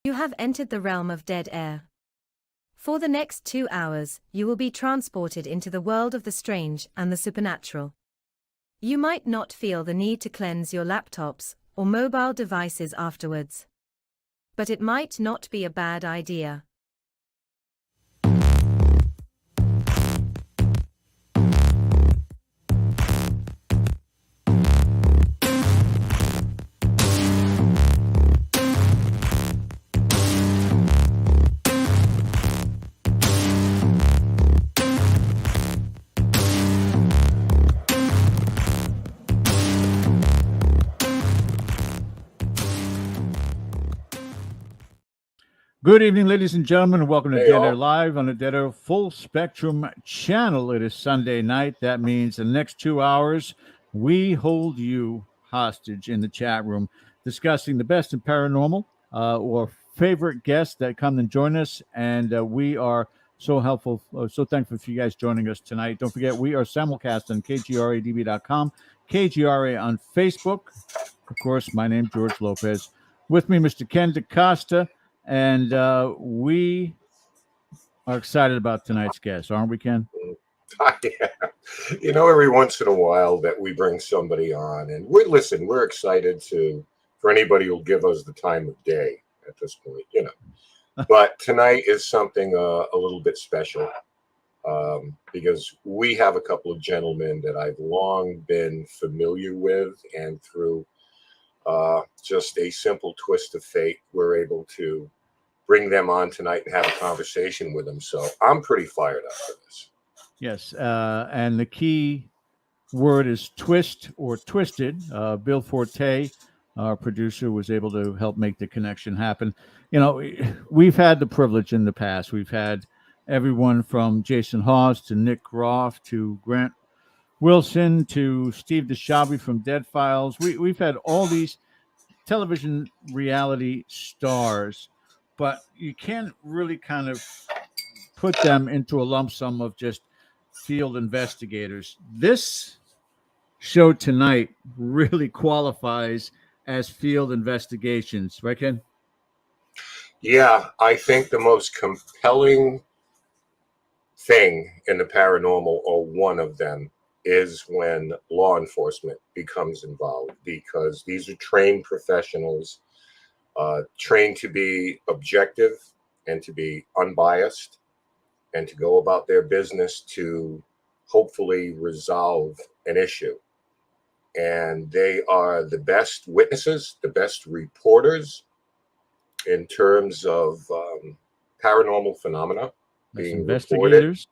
You have entered the realm of dead air. For the next 2 hours, you will be transported into the world of the strange and the supernatural. You might not feel the need to cleanse your laptops or mobile devices afterwards. But it might not be a bad idea. Good evening, ladies and gentlemen, and welcome to Dead Air Live on the Dead Air Full Spectrum channel. It is Sunday night. That means the next 2 hours, we hold you hostage in the chat room, discussing the best in paranormal or favorite guests that come and join us. And we are so helpful, so thankful for you guys joining us tonight. Don't forget, we are simulcast on kgradb.com, KGRA on Facebook. Of course, my name is George Lopez. With me, Mr. Ken DaCosta. And we are excited about tonight's guest, aren't we, Ken? Yeah. You know, every once in a while that we bring somebody on, and we're excited for anybody who'll give us the time of day at this point, you know. But tonight is something a little bit special because we have a couple of gentlemen that I've long been familiar with, and through just a simple twist of fate, we're able to bring them on tonight and have a conversation with them. So I'm pretty fired up for this. Yes, and the key word is twist or twisted. Bill Forte, our producer, was able to help make the connection happen. You know, we've had the privilege in the past. We've had everyone from Jason Hawes to Nick Groff to Grant Wilson to Steve DeShabi from Dead Files. We've had all these television reality stars, but you can't really kind of put them into a lump sum of just field investigators. This show tonight really qualifies as field investigations, right, Ken? Yeah, I think the most compelling thing in the paranormal, or one of them, is when law enforcement becomes involved, because these are trained professionals, trained to be objective and to be unbiased and to go about their business to hopefully resolve an issue. And they are the best witnesses, the best reporters in terms of paranormal phenomena being investigators.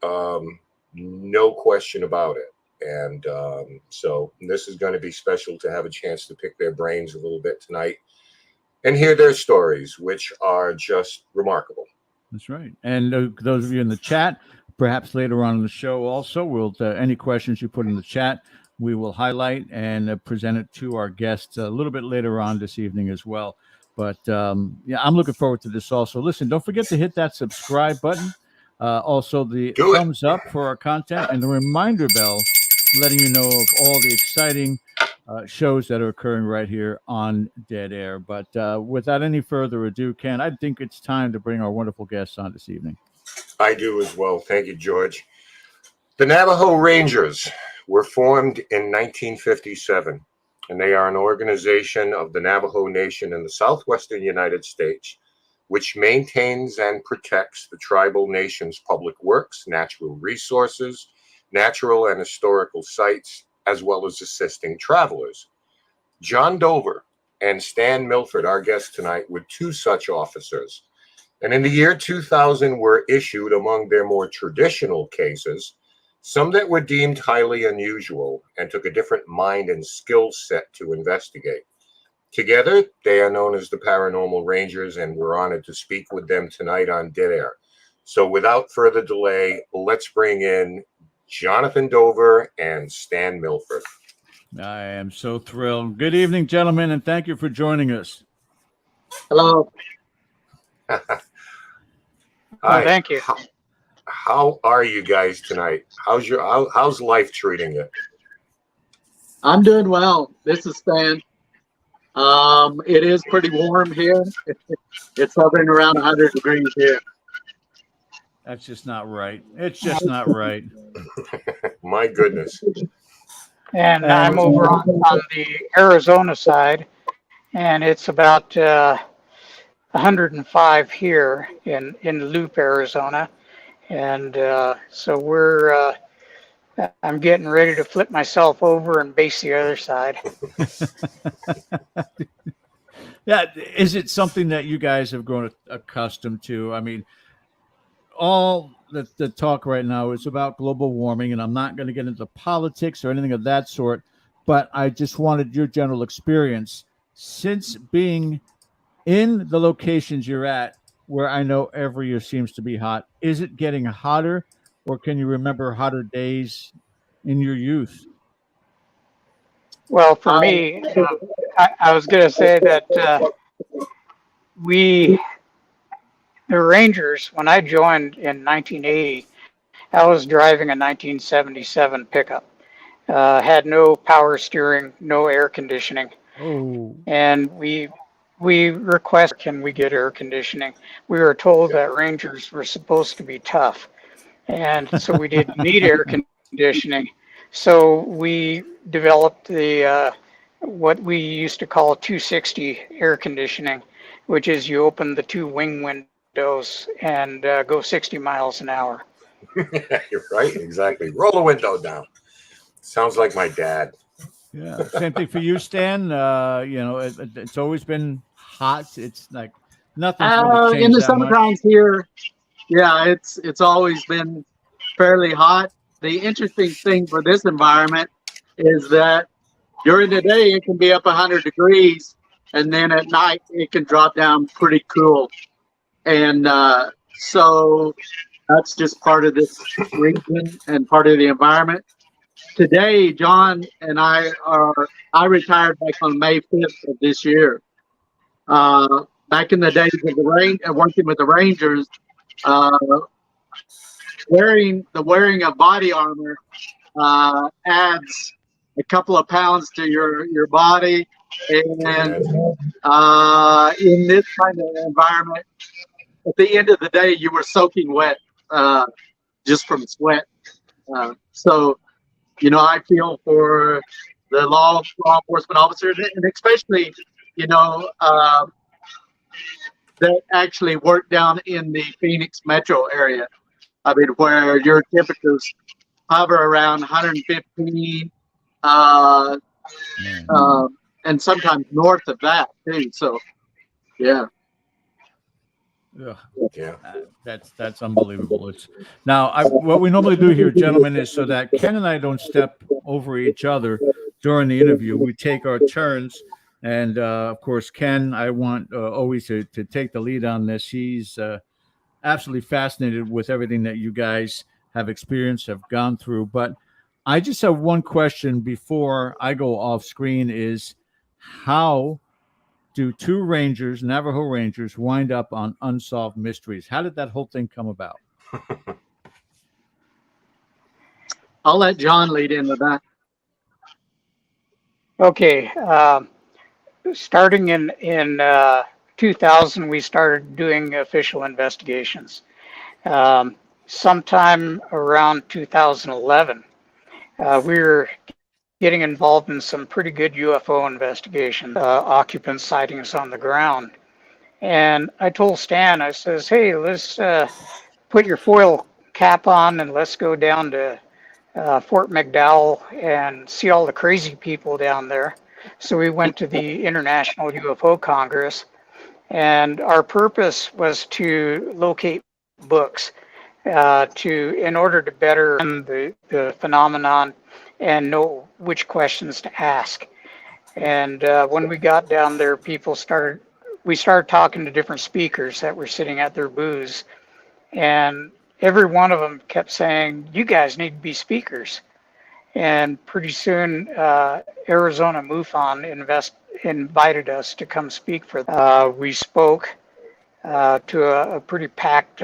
Reported. No question about it. And so this is going to be special to have a chance to pick their brains a little bit tonight and hear their stories, which are just remarkable. That's right. And those of you in the chat, perhaps later on in the show also, we'll any questions you put in the chat, we will highlight and present it to our guests a little bit later on this evening as well. But yeah, I'm looking forward to this also. Listen, don't forget to hit that subscribe button. Also, the thumbs up for our content and the reminder bell letting you know of all the exciting shows that are occurring right here on Dead Air. But without any further ado, Ken, I think it's time to bring our wonderful guests on this evening. I do as well. Thank you, George. The Navajo Rangers were formed in 1957, and they are an organization of the Navajo Nation in the Southwestern United States, which maintains and protects the tribal nation's public works, natural resources, natural and historical sites, as well as assisting travelers. John Dover and Stan Milford, our guests tonight, were two such officers. And in the year 2000 were issued, among their more traditional cases, some that were deemed highly unusual and took a different mind and skill set to investigate. Together, they are known as the Paranormal Rangers, and we're honored to speak with them tonight on Dead Air. So without further delay, let's bring in Jonathan Dover and Stan Milford. I am so thrilled. Good evening, gentlemen, and thank you for joining us. Hello. Hi. Thank you. How are you guys tonight? How's life treating you? I'm doing well. This is Stan. It is pretty warm here. It's hovering around 100 degrees here. That's just not right. It's just not right. My goodness. And I'm over on the Arizona side, and it's about 105 here in Loop, Arizona. And so I'm getting ready to flip myself over and base the other side. Yeah, is it something that you guys have grown accustomed to? I mean, all the talk right now is about global warming, and I'm not going to get into politics or anything of that sort, but I just wanted your general experience since being in the locations you're at, where I know every year seems to be hot. Is it getting hotter, or can you remember hotter days in your youth? Well, for me, I was going to say that the Rangers, when I joined in 1980, I was driving a 1977 pickup. Had no power steering, no air conditioning. Oh, And we request, can we get air conditioning? We were told that Rangers were supposed to be tough. And so we didn't need air conditioning. So we developed the what we used to call 260 air conditioning, which is you open the two wing windows and go 60 miles an hour. You're right. Exactly. Roll the window down. Sounds like my dad. yeah. Same thing for you, Stan. It's always been hot. It's like nothing's really changed In the that much. summertimes here, yeah, it's always been fairly hot. The interesting thing for this environment is that during the day it can be up 100 degrees, and then at night it can drop down pretty cool. And so that's just part of this region and part of the environment. Today, John and I retired back on May 5th of this year. Back in the days of working with the Rangers, wearing of body armor adds a couple of pounds to your body, and in this kind of environment, at the end of the day, you were soaking wet just from sweat. So, I feel for the law enforcement officers, and especially, that actually work down in the Phoenix metro area. I mean, where your temperatures hover around 115, and sometimes north of that too. So, yeah. Yeah. That's unbelievable. What we normally do here, gentlemen, is so that Ken and I don't step over each other during the interview. We take our turns, and of course, Ken, I want always to take the lead on this. He's absolutely fascinated with everything that you guys have experienced, have gone through. But I just have one question before I go off screen: is how do two Rangers, Navajo Rangers, wind up on Unsolved Mysteries? How did that whole thing come about? I'll let John lead into that. Okay. Starting in 2000, we started doing official investigations. Sometime around 2011, we were getting involved in some pretty good UFO investigations, occupant sightings on the ground. And I told Stan, I says, hey, let's put your foil cap on and let's go down to Fort McDowell and see all the crazy people down there. So we went to the International UFO Congress, and our purpose was to locate books in order to better the phenomenon and know which questions to ask. And when we got down there, we started talking to different speakers that were sitting at their booths, and every one of them kept saying, you guys need to be speakers. And pretty soon, Arizona MUFON invited us to come speak for them. We spoke to a pretty packed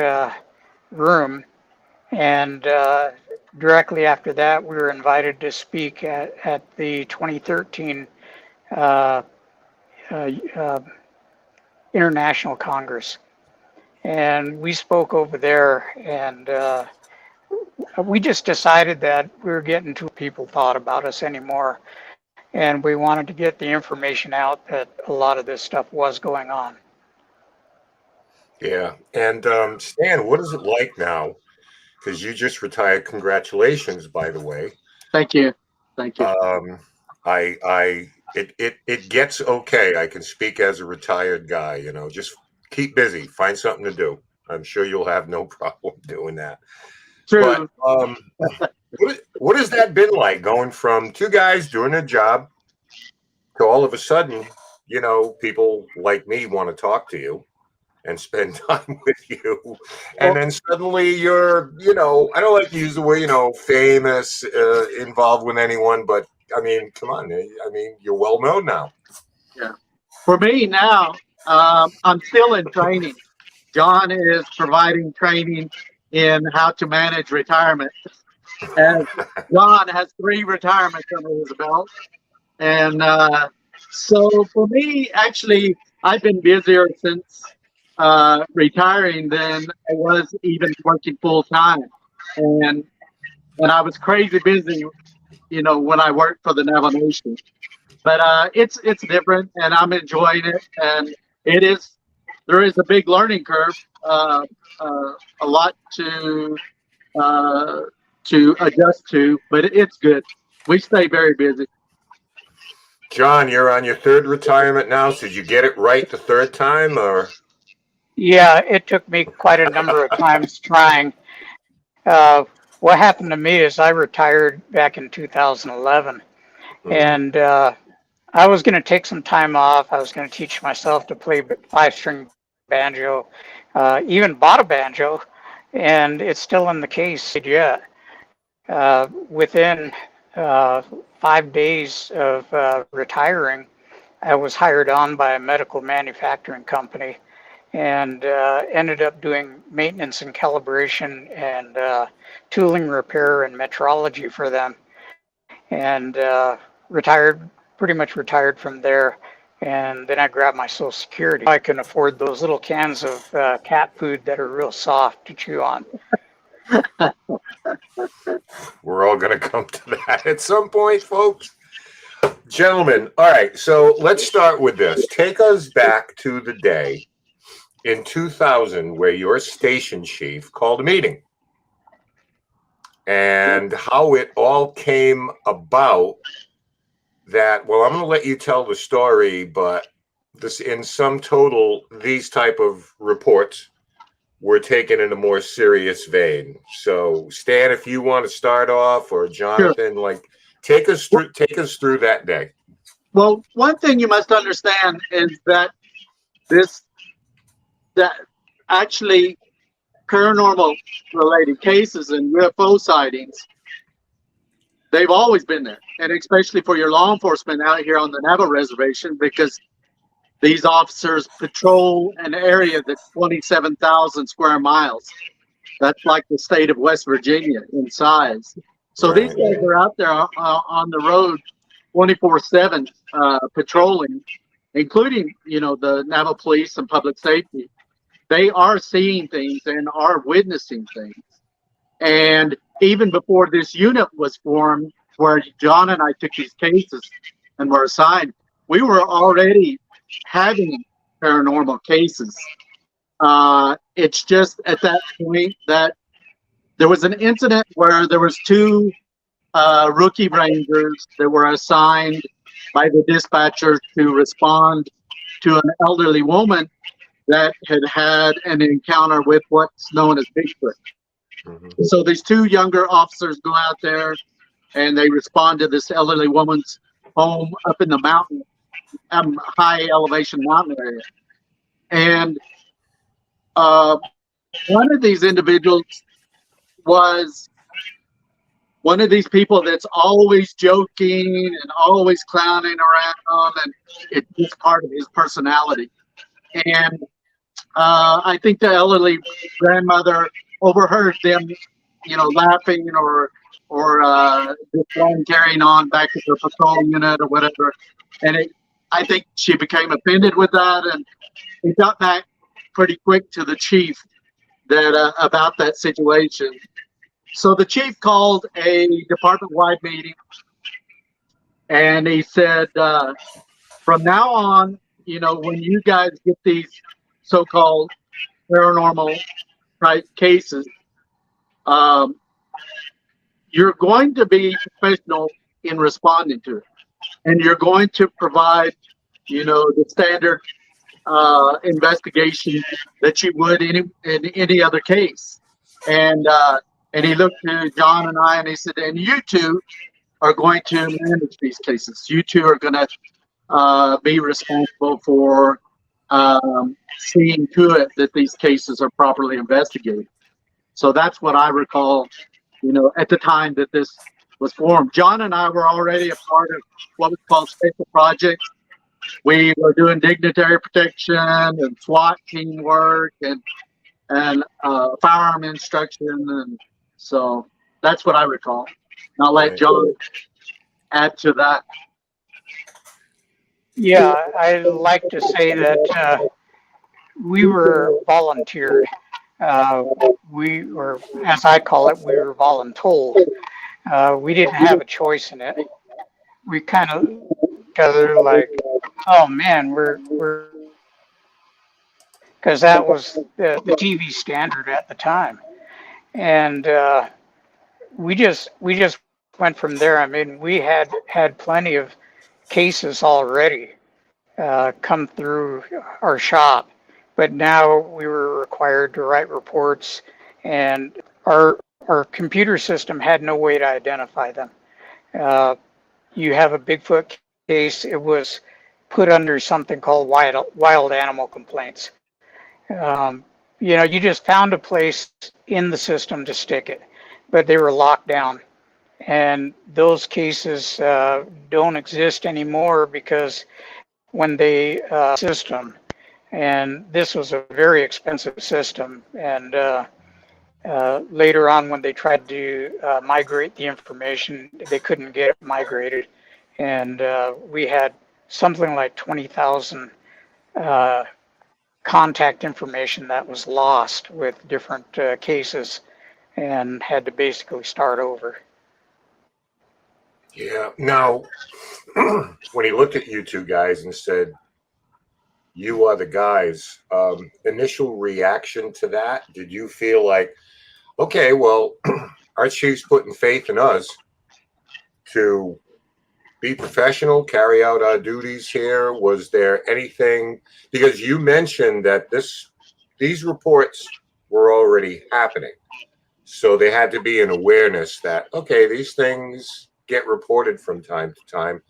room, and directly after that, we were invited to speak at the 2013 International Congress. And we spoke over there, and we just decided that we were getting too people thought about us anymore. And we wanted to get the information out that a lot of this stuff was going on. Yeah. And Stan, what is it like now? Because you just retired. Congratulations, by the way. Thank you. Thank you. It gets okay. I can speak as a retired guy, you know, just keep busy, find something to do. I'm sure you'll have no problem doing that. True. But what has that been like, going from two guys doing a job to all of a sudden, you know, people like me want to talk to you and spend time with you, and then suddenly you're, you know, I don't like to use the word, you know, famous, involved with anyone, but I mean, come on, I mean, you're well known now. Yeah. For me now, I'm still in training. John is providing training in how to manage retirement. And John has 3 retirements under his belt. And so for me, actually, I've been busier since retiring than I was even working full time. And I was crazy busy, you know, when I worked for the Navajo Nation. But it's different, and I'm enjoying it. And there is a big learning curve, a lot to adjust to, but it's good. We stay very busy. John, you're on your 3rd retirement now. So did you get it right the 3rd time, or? Yeah, it took me quite a number of times trying. What happened to me is I retired back in 2011, and I was going to take some time off. I was going to teach myself to play 5-string banjo, even bought a banjo, and it's still in the case yet. Within 5 days of retiring, I was hired on by a medical manufacturing company, and ended up doing maintenance and calibration and tooling repair and metrology for them, and pretty much retired from there. And then I grabbed my Social Security. I can afford those little cans of cat food that are real soft to chew on. We're all going to come to that at some point, folks. Gentlemen, all right, so let's start with this. Take us back to the day in 2000 where your station chief called a meeting, and how it all came about. That, well, I'm going to let you tell the story, but this, in sum total, these type of reports were taken in a more serious vein. So Stan, if you want to start off, or Jonathan, Sure. like take us through that day. Well, one thing you must understand is that actually paranormal related cases and UFO sightings, they've always been there. And especially for your law enforcement out here on the Navajo reservation, because these officers patrol an area that's 27,000 square miles. That's like the state of West Virginia in size. So Right. these guys are out there on the road 24/7 patrolling, including, you know, the Navajo police and public safety. They are seeing things and are witnessing things. And even before this unit was formed, where John and I took these cases and were assigned, we were already having paranormal cases. It's just at that point that there was an incident where there was 2 rookie rangers that were assigned by the dispatcher to respond to an elderly woman that had an encounter with what's known as Bigfoot. Mm-hmm. So these 2 younger officers go out there and they respond to this elderly woman's home up in the mountain, high elevation mountain area. And one of these individuals was one of these people that's always joking and always clowning around, and it's just part of his personality. And I think the elderly grandmother overheard them, you know, laughing or just carrying on back at their patrol unit or whatever. And it I think she became offended with that, and he got back pretty quick to the chief that about that situation. So the chief called a department-wide meeting, and he said, from now on, you know, when you guys get these so-called paranormal type cases, you're going to be professional in responding to it, and you're going to provide, you know, the standard investigation that you would in any other case. And he looked to John and I, and he said, and you two are going to manage these cases. You two are going to be responsible for seeing to it that these cases are properly investigated. So that's what I recall, you know, at the time that this was formed. John and I were already a part of what was called special projects. We were doing dignitary protection and SWAT team work and firearm instruction, and so that's what I recall. And I'll let John add to that. Yeah, I like to say that we were volunteered. We were, as I call it, we were voluntold. We didn't have a choice in it. We kind of each other like, oh man, we're because that was the TV standard at the time, and we just went from there. I mean, we had plenty of cases already come through our shop, but now we were required to write reports, and our computer system had no way to identify them. You have a Bigfoot case, it was put under something called wild animal complaints. You know, you just found a place in the system to stick it, but they were locked down. And those cases don't exist anymore because when they system, and this was a very expensive system, and later on when they tried to migrate the information, they couldn't get it migrated, and we had something like 20,000 contact information that was lost with different cases, and had to basically start over. Yeah. Now, when he looked at you two guys and said, "You are the guys," initial reaction to that, did you feel like, okay, well, our chief's putting faith in us to be professional, carry out our duties here? Was there anything, because you mentioned that these reports were already happening, so there had to be an awareness that, okay, these things get reported from time to time.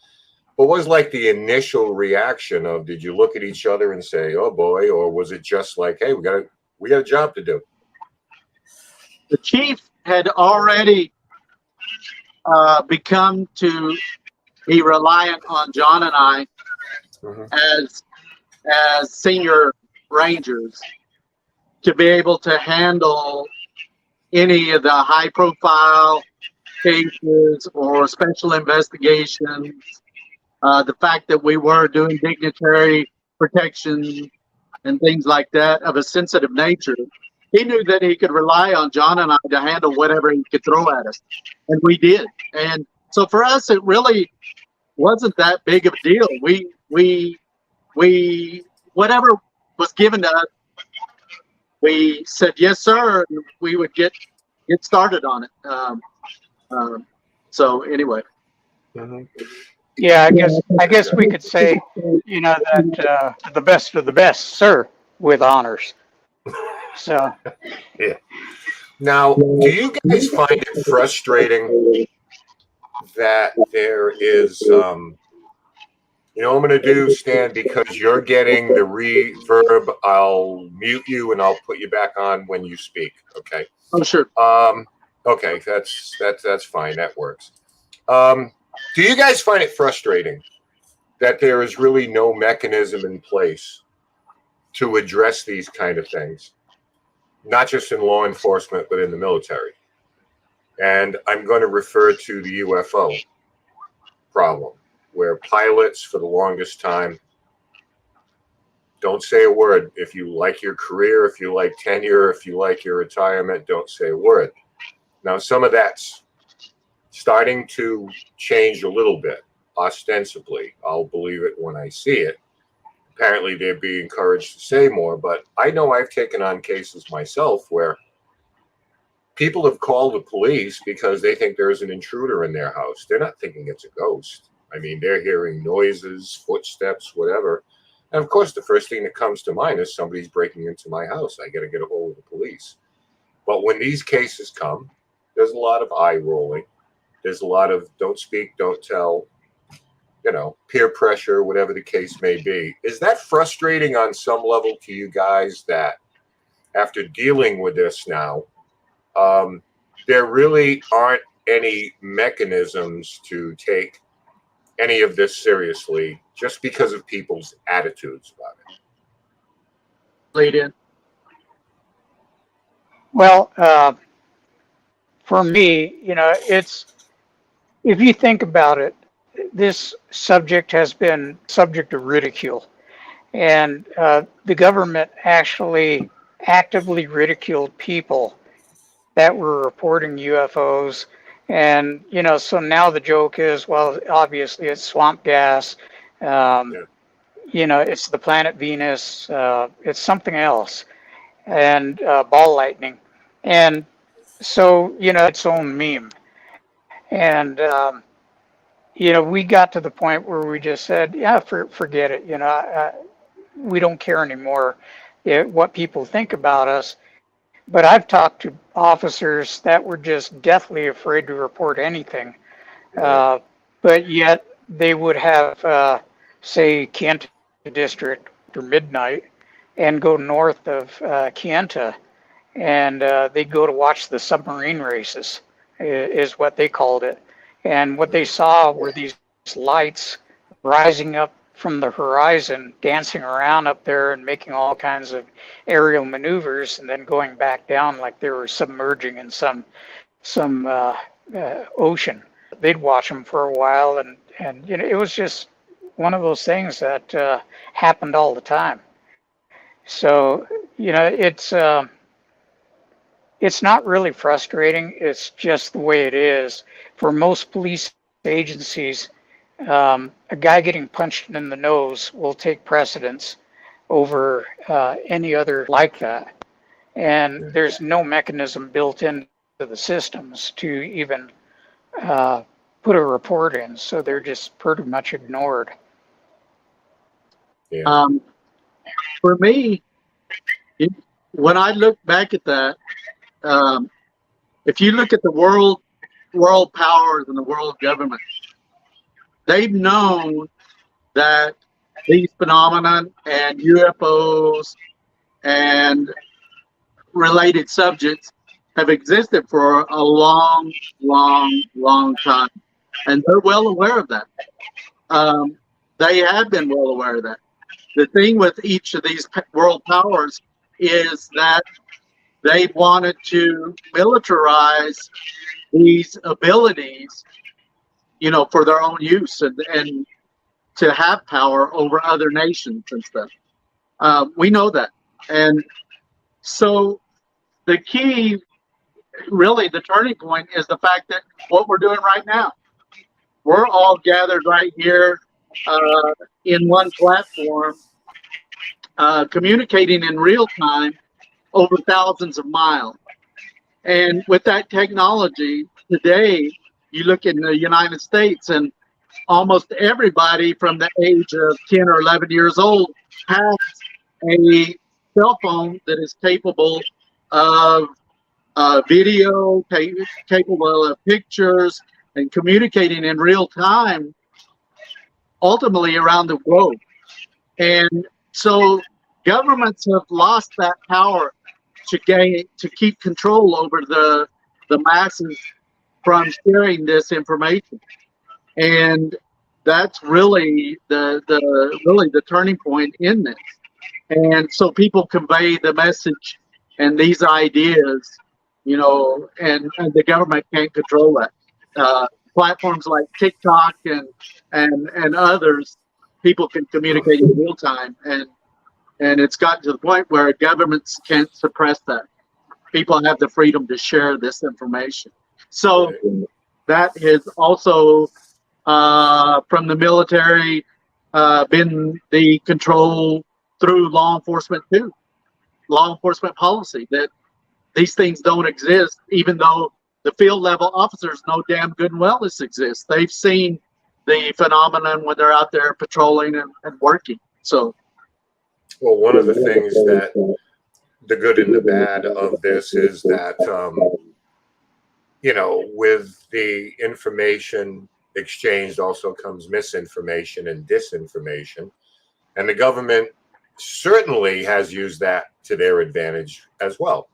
What was like the initial reaction of, did you look at each other and say, oh boy, or was it just like, hey, we got a job to do? The chief had already become to be reliant on John and I as senior rangers to be able to handle any of the high profile cases or special investigations. The fact that we were doing dignitary protection and things like that of a sensitive nature, he knew that he could rely on John and I to handle whatever he could throw at us, and we did. And so for us, it really wasn't that big of a deal. We whatever was given to us, we said yes, sir, and we would get started on it. So anyway. Yeah, I guess we could say, you know, that the best of the best, sir, with honors. So. Yeah. Now, do you guys find it frustrating that there is, you know, I'm going to do, Stan, because you're getting the reverb, I'll mute you and I'll put you back on when you speak. Okay. Oh, sure. Okay, that's fine. That works. Do you guys find it frustrating that there is really no mechanism in place to address these kind of things, not just in law enforcement, but in the military? And I'm going to refer to the UFO problem. where pilots for the longest time don't say a word. If you like your career, if you like tenure, if you like your retirement, don't say a word. Now, some of that's starting to change a little bit, ostensibly. I'll believe it when I see it. Apparently, they're being encouraged to say more, but I know I've taken on cases myself where people have called the police because they think there's an intruder in their house. They're not thinking it's a ghost. I mean, they're hearing noises, footsteps, whatever. And of course, the first thing that comes to mind is somebody's breaking into my house. I got to get a hold of the police. But when these cases come, there's a lot of eye rolling. There's a lot of don't speak, don't tell, peer pressure, whatever the case may be. Is that frustrating on some level to you guys that after dealing with this now, there really aren't any mechanisms to take any of this seriously just because of people's attitudes about it? Lead in. Well, for me, it's, if you think about it, this subject has been subject of ridicule. And the government actually actively ridiculed people that were reporting UFOs. And, so now the joke is, well, obviously it's swamp gas. It's the planet Venus. It's something else. And ball lightning. And so, its own meme. And, we got to the point where we just said, yeah, forget it. We don't care anymore what people think about us. But I've talked to officers that were just deathly afraid to report anything. But yet they would have, say, Kenta District or midnight and go north of Kenta, and they'd go to watch the submarine races, is what they called it. And what they saw were these lights rising up from the horizon, dancing around up there and making all kinds of aerial maneuvers, and then going back down like they were submerging in some ocean. They'd watch them for a while, and it was just one of those things that happened all the time. So it's not really frustrating. It's just the way it is. For most police agencies, a guy getting punched in the nose will take precedence over any other like that. And there's no mechanism built into the systems to even put a report in. So they're just pretty much ignored. Yeah. For me, when I look back at that, if you look at the world powers and the world government, they've known that these phenomena and UFOs and related subjects have existed for a long, long, long time. And they're well aware of that. They have been well aware of that. The thing with each of these world powers is that they wanted to militarize these abilities, for their own use and to have power over other nations and stuff. We know that. And so the key, really the turning point, is the fact that what we're doing right now, we're all gathered right here in one platform, communicating in real time over thousands of miles. And with that technology today, you look in the United States and almost everybody from the age of 10 or 11 years old has a cell phone that is capable of video, capable of pictures, and communicating in real time, ultimately around the globe. And so governments have lost that power to keep control over the masses from sharing this information. And that's really the turning point in this. And so people convey the message and these ideas, and the government can't control that. platforms like TikTok and others, people can communicate in real time, and it's gotten to the point where governments can't suppress that. People have the freedom to share this information. So that has also, from the military, been the control through law enforcement too. Law enforcement policy that these things don't exist, even though the field level officers know damn good and well this exists. They've seen the phenomenon when they're out there patrolling and working. So, well, one of the things that the good and the bad of this is that, with the information exchanged also comes misinformation and disinformation. And the government certainly has used that to their advantage as well,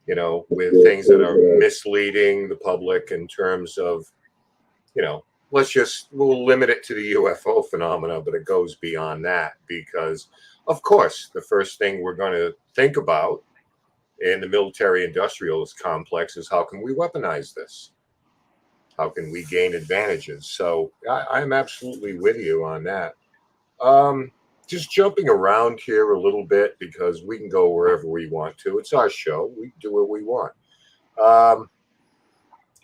with things that are misleading the public in terms of, we'll limit it to the UFO phenomena, but it goes beyond that because, of course, the first thing we're going to think about in the military industrialist complex is how can we weaponize this? How can we gain advantages? So I'm absolutely with you on that. Just jumping around here a little bit because we can go wherever we want to. It's our show. We do what we want.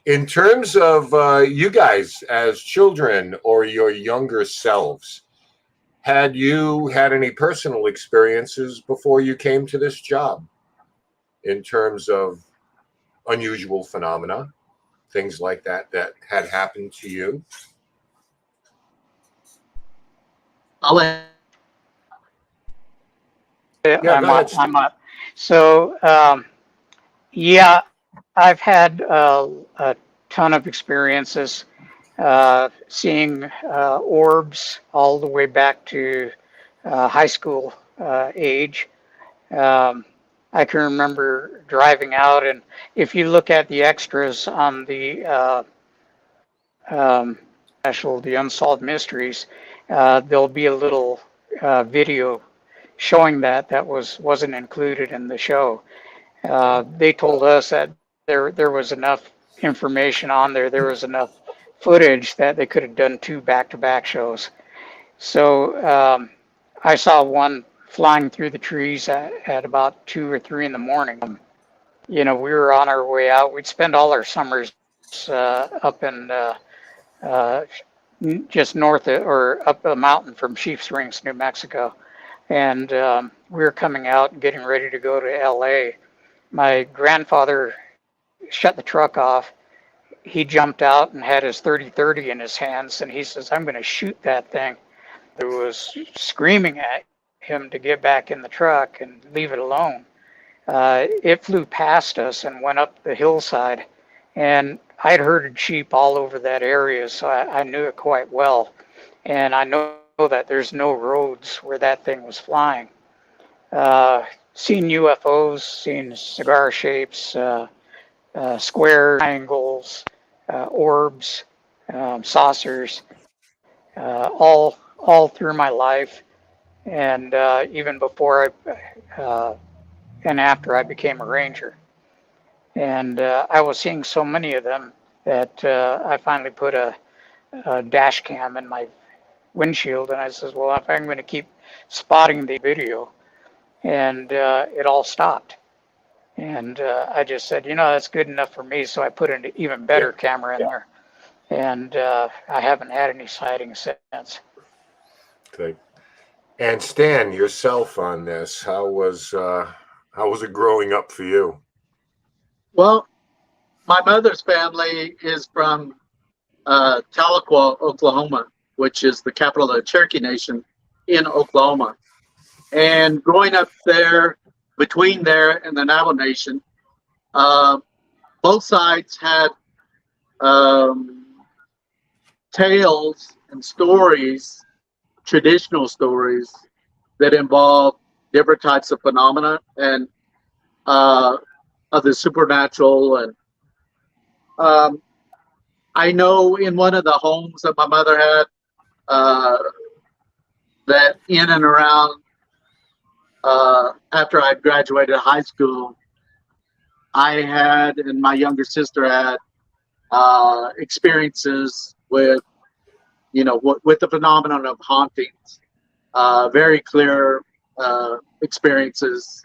In terms of you guys as children or your younger selves, had you had any personal experiences before you came to this job in terms of unusual phenomena, things like that had happened to you? I'll let I'm up. So, yeah, I've had a ton of experiences seeing orbs all the way back to high school age. I can remember driving out, and if you look at the extras on the special, the Unsolved Mysteries, there'll be a little video showing that wasn't included in the show. They told us that there was enough information on there. There was enough footage that they could have done 2 back-to-back shows. So I saw one flying through the trees at about 2 or 3 in the morning. We were on our way out. We'd spend all our summers up in just north of, or up a mountain from Chief Springs, New Mexico. And we were coming out and getting ready to go to LA. My grandfather shut the truck off. He jumped out and had his .30-30 in his hands, and he says, "I'm going to shoot that thing." I was screaming at him to get back in the truck and leave it alone. It flew past us and went up the hillside, and I'd herded sheep all over that area, so I knew it quite well. And I know that there's no roads where that thing was flying. Seen UFOs, seen cigar shapes, square triangles, orbs, saucers, all through my life, and even before and after I became a ranger. And I was seeing so many of them that I finally put a dash cam in my windshield, and I says, well, if I'm going to keep spotting the video, and it all stopped. And I just said, that's good enough for me. So I put an even better camera in there, and I haven't had any sightings since. Okay. And Stan, yourself on this, how was it growing up for you? Well, my mother's family is from Tahlequah, Oklahoma, which is the capital of the Cherokee Nation in Oklahoma. And growing up there, between there and the Navajo Nation, both sides had tales and stories, traditional stories that involve different types of phenomena and of the supernatural. And I know in one of the homes that my mother had, that in and around after I graduated high school, I had and my younger sister had experiences with, with the phenomenon of hauntings, very clear experiences.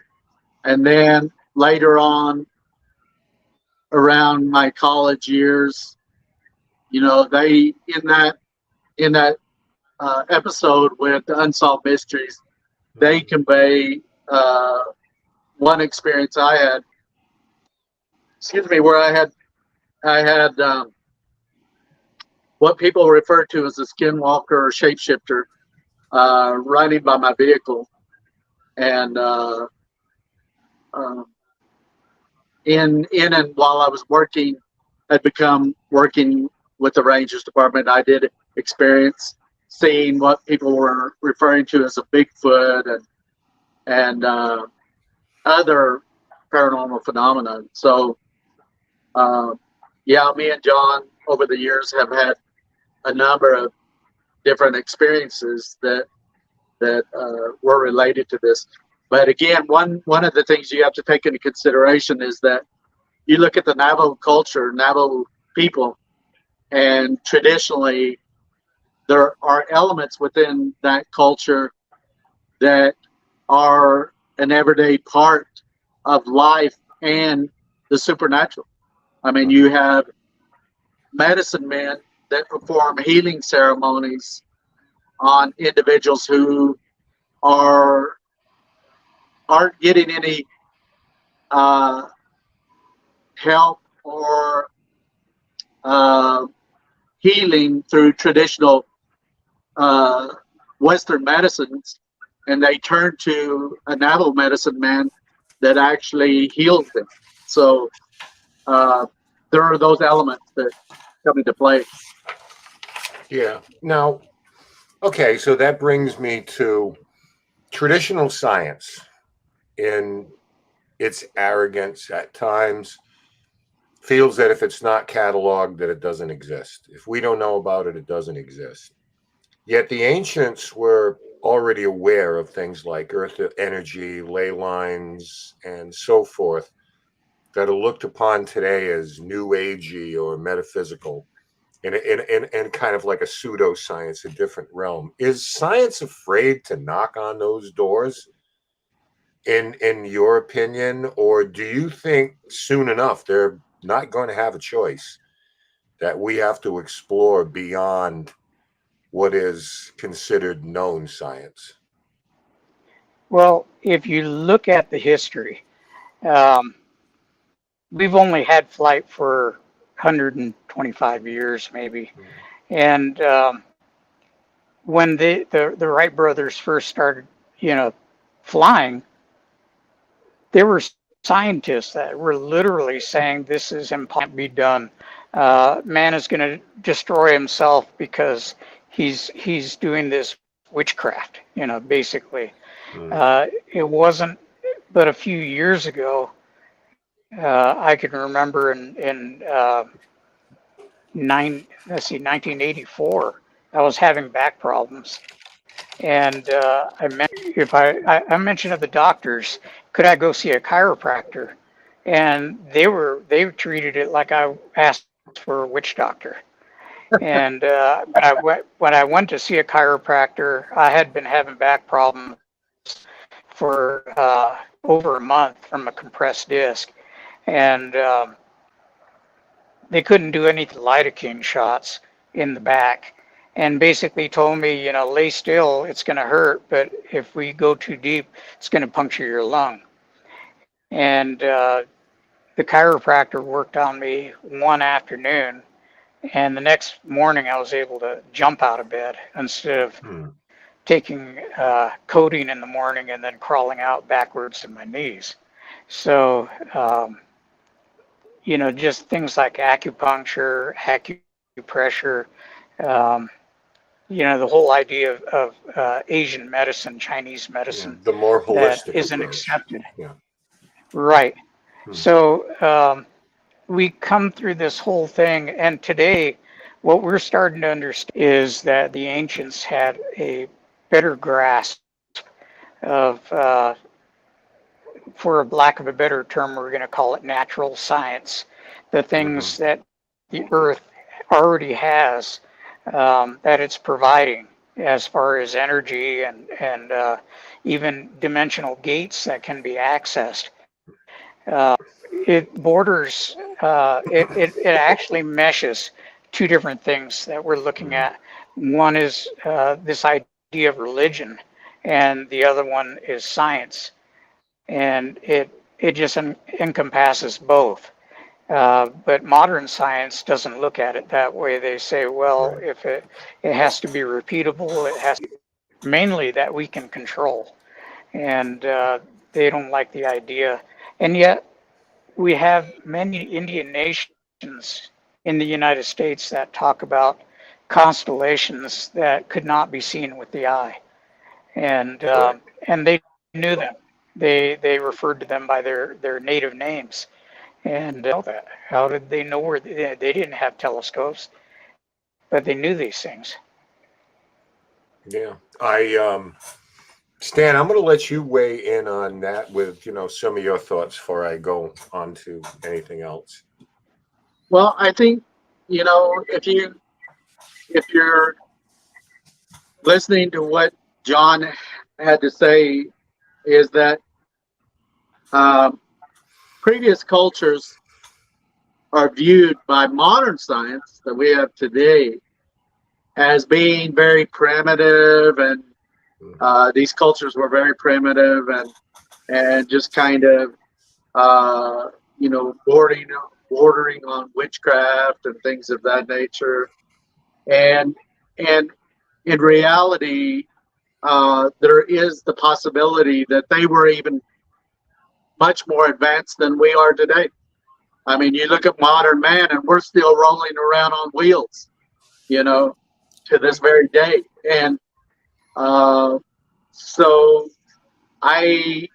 And then later on, around my college years, they in that episode with the Unsolved Mysteries, they convey one experience I had. Excuse me, where I had what people refer to as a skinwalker or shapeshifter riding by my vehicle, and in and while I was working, had become working with the Rangers Department. I did experience seeing what people were referring to as a Bigfoot and other paranormal phenomena. So, yeah, me and John over the years have had a number of different experiences that were related to this. But again, one of the things you have to take into consideration is that you look at the Navajo culture, Navajo people, and traditionally there are elements within that culture that are an everyday part of life and the supernatural. I mean, you have medicine men that perform healing ceremonies on individuals who aren't getting any help or healing through traditional Western medicines, and they turn to a Navajo medicine man that actually heals them. So there are those elements that come into play. Yeah. Now, okay, so that brings me to traditional science in its arrogance at times feels that if it's not cataloged, that it doesn't exist. If we don't know about it, it doesn't exist. Yet the ancients were already aware of things like earth energy, ley lines, and so forth that are looked upon today as new agey or metaphysical and kind of like a pseudoscience, a different realm. Is science afraid to knock on those doors, in your opinion? Or do you think soon enough they're not going to have a choice, that we have to explore beyond what is considered known science? Well, if you look at the history, um, we've only had flight for 125 years, maybe. And when the Wright brothers first started, flying, there were scientists that were literally saying this is impossible to be done. Man is going to destroy himself because he's doing this witchcraft, basically. It wasn't but a few years ago. I can remember in 1984, I was having back problems, and I mentioned to the doctors, could I go see a chiropractor? And they treated it like I asked for a witch doctor. And when I went to see a chiropractor, I had been having back problems for over a month from a compressed disc, and they couldn't do any lidocaine shots in the back, and basically told me, lay still, it's going to hurt, but if we go too deep, it's going to puncture your lung. And the chiropractor worked on me one afternoon, and the next morning I was able to jump out of bed instead of taking codeine in the morning and then crawling out backwards to my knees. So, just things like acupuncture, acupressure, the whole idea of Asian medicine, Chinese medicine, the more holistic that isn't approach. accepted. Yeah. Right. So we come through this whole thing, and today what we're starting to understand is that the ancients had a better grasp of, for a lack of a better term, we're going to call it natural science, the things that the Earth already has, that it's providing as far as energy and even dimensional gates that can be accessed. It borders, it actually meshes two different things that we're looking at. One is this idea of religion, and the other one is science, and it just encompasses both. But modern science doesn't look at it that way. They say, well, if it has to be repeatable, it has mainly that we can control, and they don't like the idea. And yet, we have many Indian nations in the United States that talk about constellations that could not be seen with the eye, and they knew them. They referred to them by their native names, and that. How did they know where they didn't have telescopes, but they knew these things. Yeah, Stan, I'm going to let you weigh in on that with, some of your thoughts before I go on to anything else. Well, I think, if you're listening to what John had to say, is that previous cultures are viewed by modern science that we have today as being very primitive, and these cultures were very primitive and just kind of bordering on witchcraft and things of that nature. And in reality, there is the possibility that they were even much more advanced than we are today. I mean, you look at modern man, and we're still rolling around on wheels, to this very day. And so I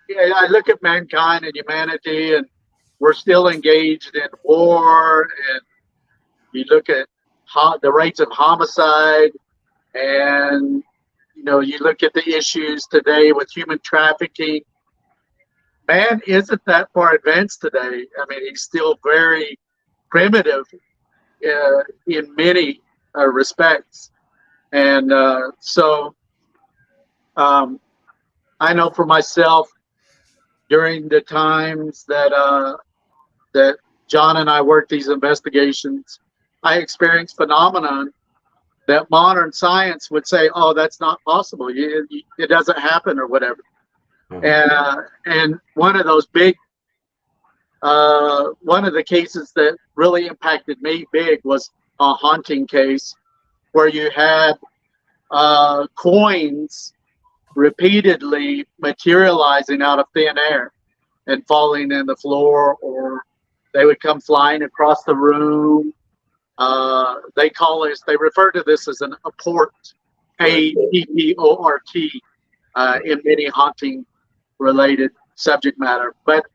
look at mankind and humanity, and we're still engaged in war. And you look at the rates of homicide, and you look at the issues today with human trafficking. Man isn't that far advanced today. I mean, he's still very primitive in many respects. And so I know for myself, during the times that John and I worked these investigations, I experienced phenomenon that modern science would say, "Oh, that's not possible. It doesn't happen," or whatever. And one of those one of the cases that really impacted me big was a haunting case where you had coins repeatedly materializing out of thin air and falling in the floor, or they would come flying across the room. They refer to this as an apport, APPORT, in many haunting related subject matter. But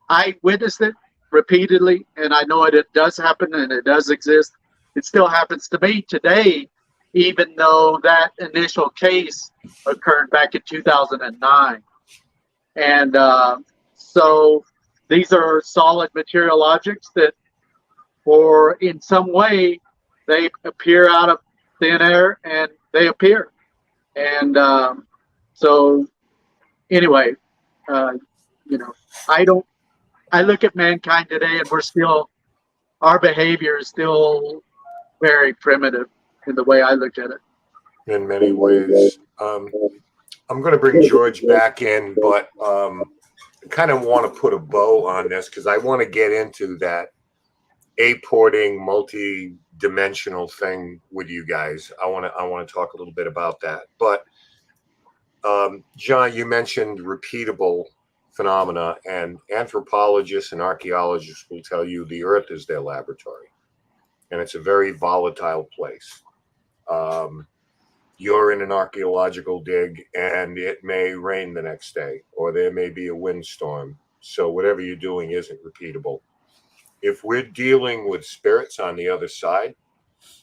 I witnessed it repeatedly, and I know it does happen and it does exist. It still happens to me today, even though that initial case occurred back in 2009. And so these are solid material objects that, or in some way, they appear out of thin air, and they appear. And so anyway, I look at mankind today, and our behavior is still very primitive in the way I look at it. In many ways. I'm going to bring George back in, but I kind of want to put a bow on this because I want to get into that apporting multi-dimensional thing with you guys. I want to talk a little bit about that. But John, you mentioned repeatable phenomena, and anthropologists and archaeologists will tell you the Earth is their laboratory, and it's a very volatile place. You're in an archaeological dig, and it may rain the next day, or there may be a windstorm. So whatever you're doing isn't repeatable. If we're dealing with spirits on the other side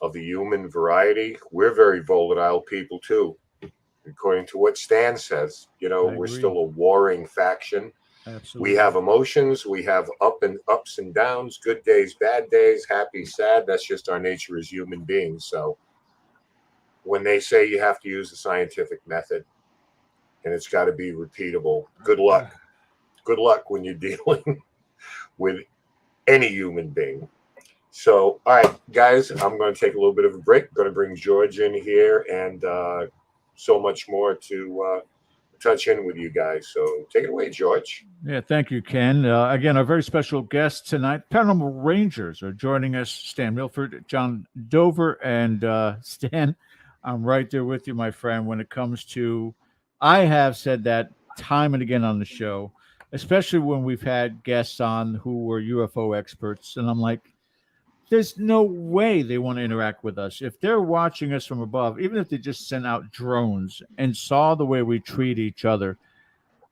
of the human variety, we're very volatile people too. According to what Stan says, we're still a warring faction. Absolutely. We have emotions. We have ups and downs, good days, bad days, happy, sad. That's just our nature as human beings. So when they say you have to use the scientific method and it's got to be repeatable, good luck. Good luck when you're dealing with any human being. So, all right, guys, I'm going to take a little bit of a break. I'm going to bring George in here and so much more to touch in with you guys. So take it away, George. Yeah, thank you, Ken. Again, our very special guests tonight, Paranormal Rangers, are joining us. Stan Milford, John Dover, and Stan, I'm right there with you, my friend, when it comes to, I have said that time and again on the show, especially when we've had guests on who were UFO experts. And I'm like, there's no way they want to interact with us. If they're watching us from above, even if they just sent out drones and saw the way we treat each other,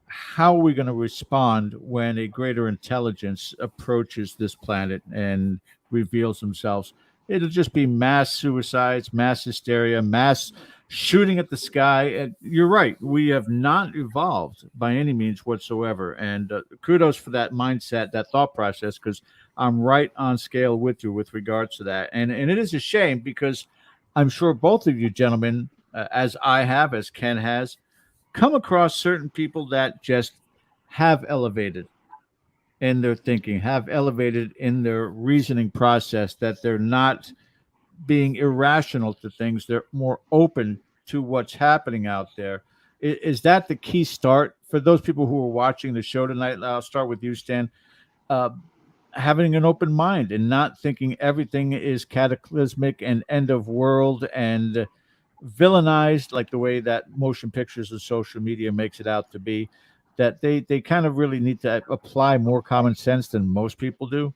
how are we going to respond when a greater intelligence approaches this planet and reveals themselves? It'll just be mass suicides, mass hysteria, mass shooting at the sky. And you're right. We have not evolved by any means whatsoever. And kudos for that mindset, that thought process, because I'm right on scale with you with regards to that. And it is a shame because I'm sure both of you gentlemen, as I have, as Ken has, come across certain people that just have elevated in their thinking, have elevated in their reasoning process, that they're not being irrational to things. They're more open to what's happening out there. Is that the key start for those people who are watching the show tonight? I'll start with you, Stan. Having an open mind and not thinking everything is cataclysmic and end of world and villainized like the way that motion pictures and social media makes it out to be, that they kind of really need to apply more common sense than most people do.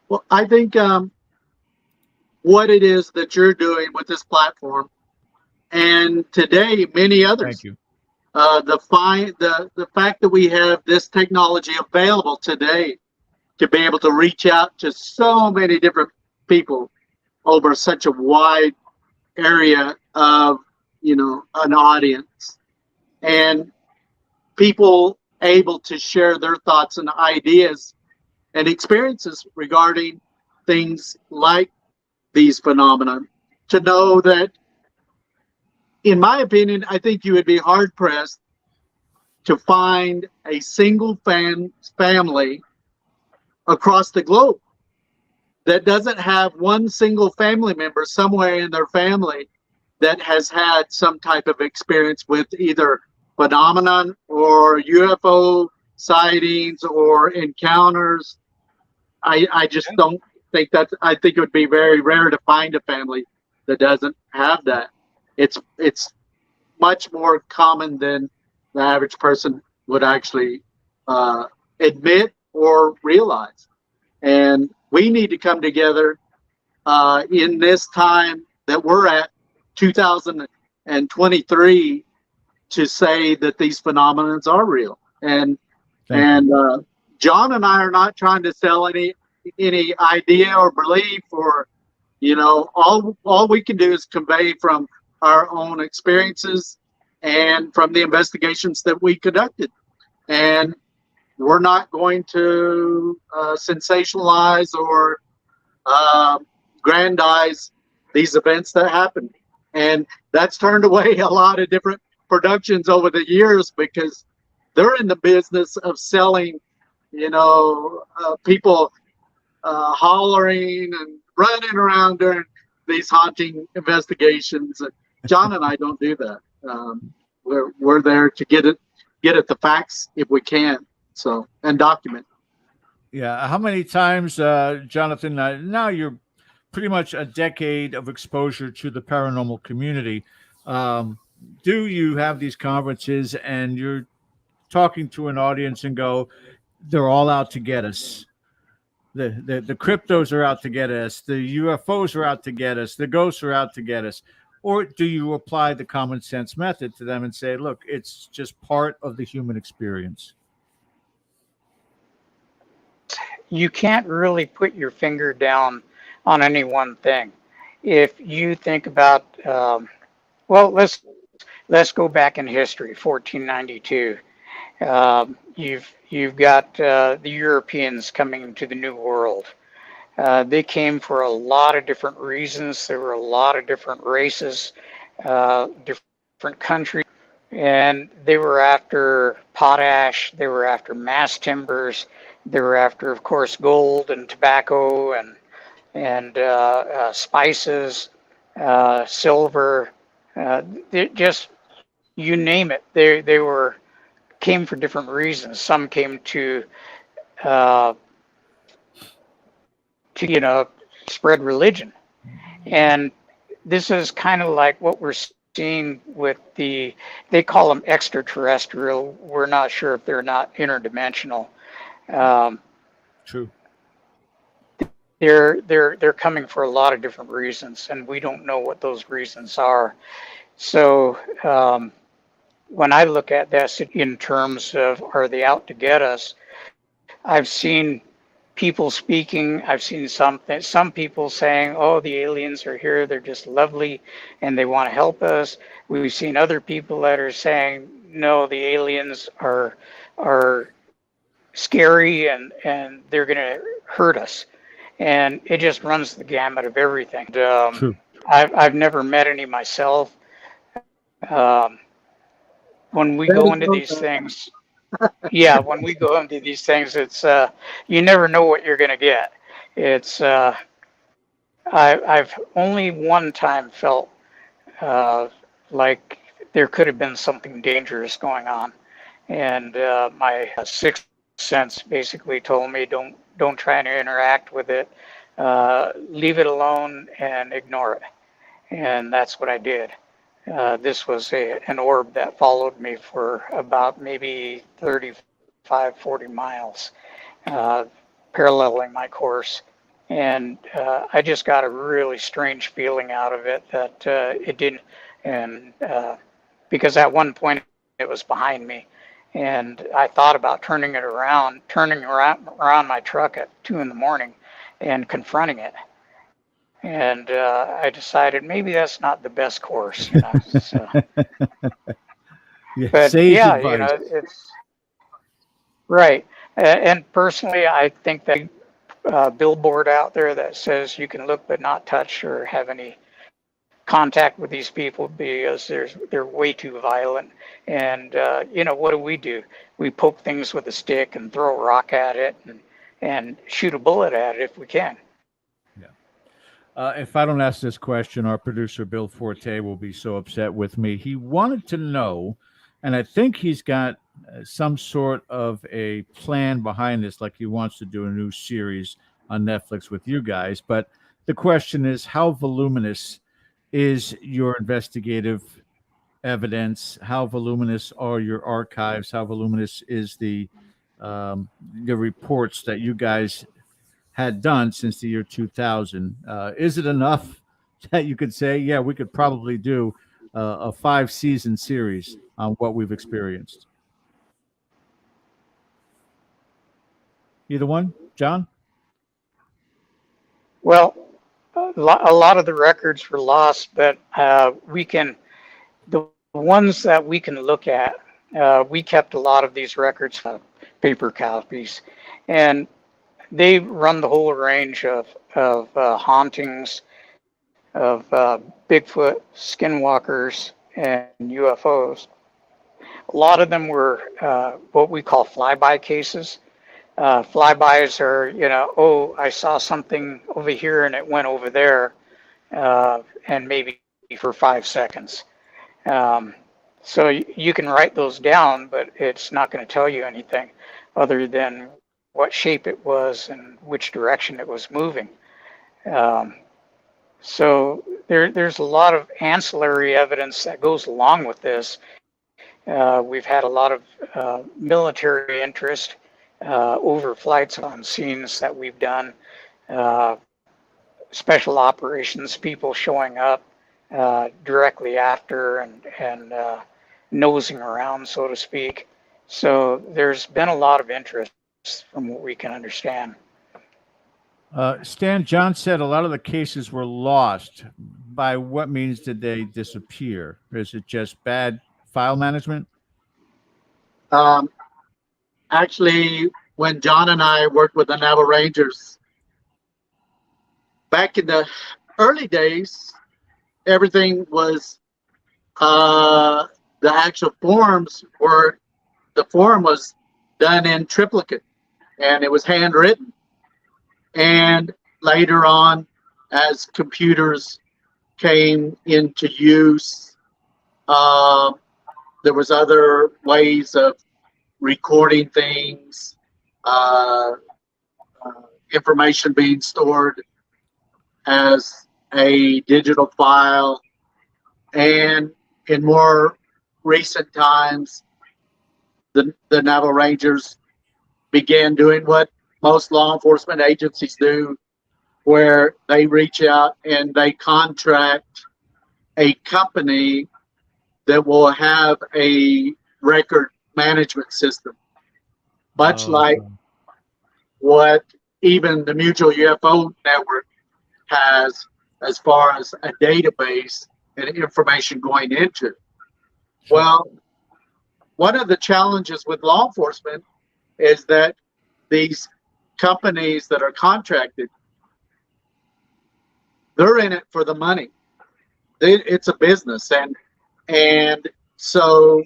Well, I think what it is that you're doing with this platform, and today many others. Thank you. The fact that we have this technology available today to be able to reach out to so many different people over such a wide area of, an audience, and people able to share their thoughts and ideas and experiences regarding things like these phenomena, to know that, in my opinion, I think you would be hard pressed to find a single family across the globe that doesn't have one single family member somewhere in their family that has had some type of experience with either phenomenon or UFO sightings or encounters. I just don't think I think it would be very rare to find a family that doesn't have that. It's much more common than the average person would actually admit or realize. And we need to come together in this time that we're at, 2023, to say that these phenomena are real. And John and I are not trying to sell any idea or belief, or all we can do is convey from our own experiences and from the investigations that we conducted. And we're not going to sensationalize or grandize these events that happen. And that's turned away a lot of different productions over the years, because they're in the business of selling, people hollering and running around during these haunting investigations. John and I don't do that. We're there to get at the facts if we can, and document. Yeah. How many times, Jonathan, now you're pretty much a decade of exposure to the paranormal community. Do you have these conferences and you're talking to an audience and go, they're all out to get us? The cryptos are out to get us. The UFOs are out to get us. The ghosts are out to get us. Or do you apply the common sense method to them and say, look, it's just part of the human experience? You can't really put your finger down on any one thing. If you think about, let's go back in history, 1492. You've got the Europeans coming to the New World. They came for a lot of different reasons. There were a lot of different races, different countries, and they were after potash. They were after mass timbers. They were after, of course, gold and tobacco and spices, silver. Just you name it. They were came for different reasons. Some came to spread religion, and this is kind of like what we're seeing with they call them extraterrestrial. We're not sure if they're not interdimensional. True. They're coming for a lot of different reasons, and we don't know what those reasons are. So when I look at this in terms of are they out to get us, I've seen people speaking. I've seen some people saying, "Oh, the aliens are here. They're just lovely, and they want to help us." We've seen other people that are saying, "No, the aliens are scary, and they're going to hurt us." And it just runs the gamut of everything. True. I've never met any myself. When we go into these things, when we go into these things, it's you never know what you're going to get. It's I've only one time felt like there could have been something dangerous going on, and my sixth sense basically told me don't try to interact with it, leave it alone and ignore it, and that's what I did. This was an orb that followed me for about maybe 35, 40 miles, paralleling my course. And I just got a really strange feeling out of it that it didn't, and because at one point it was behind me. And I thought about turning around my truck at 2 a.m. and confronting it. And I decided maybe that's not the best course, So. But yeah, advice. it's right. And personally, I think that billboard out there that says you can look but not touch or have any contact with these people because they're way too violent. And what do? We poke things with a stick and throw a rock at it and shoot a bullet at it if we can. If I don't ask this question, our producer, Bill Forte, will be so upset with me. He wanted to know, and I think he's got some sort of a plan behind this, like he wants to do a new series on Netflix with you guys. But the question is, how voluminous is your investigative evidence? How voluminous are your archives? How voluminous is the reports that you guys had done since the year 2000? Is it enough that you could say, yeah, we could probably do a 5-season series on what we've experienced? Either one, John? Well, a lot of the records were lost, but the ones that we can look at, we kept a lot of these records, paper copies, and they run the whole range of hauntings of Bigfoot, Skinwalkers, and UFOs. A lot of them were what we call flyby cases. Flybys are, I saw something over here and it went over there, and maybe for 5 seconds. So you can write those down, but it's not going to tell you anything other than what shape it was and which direction it was moving. So there's a lot of ancillary evidence that goes along with this. We've had a lot of military interest over flights on scenes that we've done, special operations people showing up directly after and nosing around, so to speak. So there's been a lot of interest from what we can understand. Stan, John said a lot of the cases were lost. By what means did they disappear? Is it just bad file management? actually, when John and I worked with the Navajo Rangers, back in the early days, everything was the actual the form was done in triplicate and it was handwritten. And later on, as computers came into use, there was other ways of recording things, information being stored as a digital file. And in more recent times, the Navajo Rangers began doing what most law enforcement agencies do, where they reach out and they contract a company that will have a record management system, much like what even the Mutual UFO Network has as far as a database and information going into it. Well, one of the challenges with law enforcement is that these companies that are contracted, they're in it for the money. It's a business, and so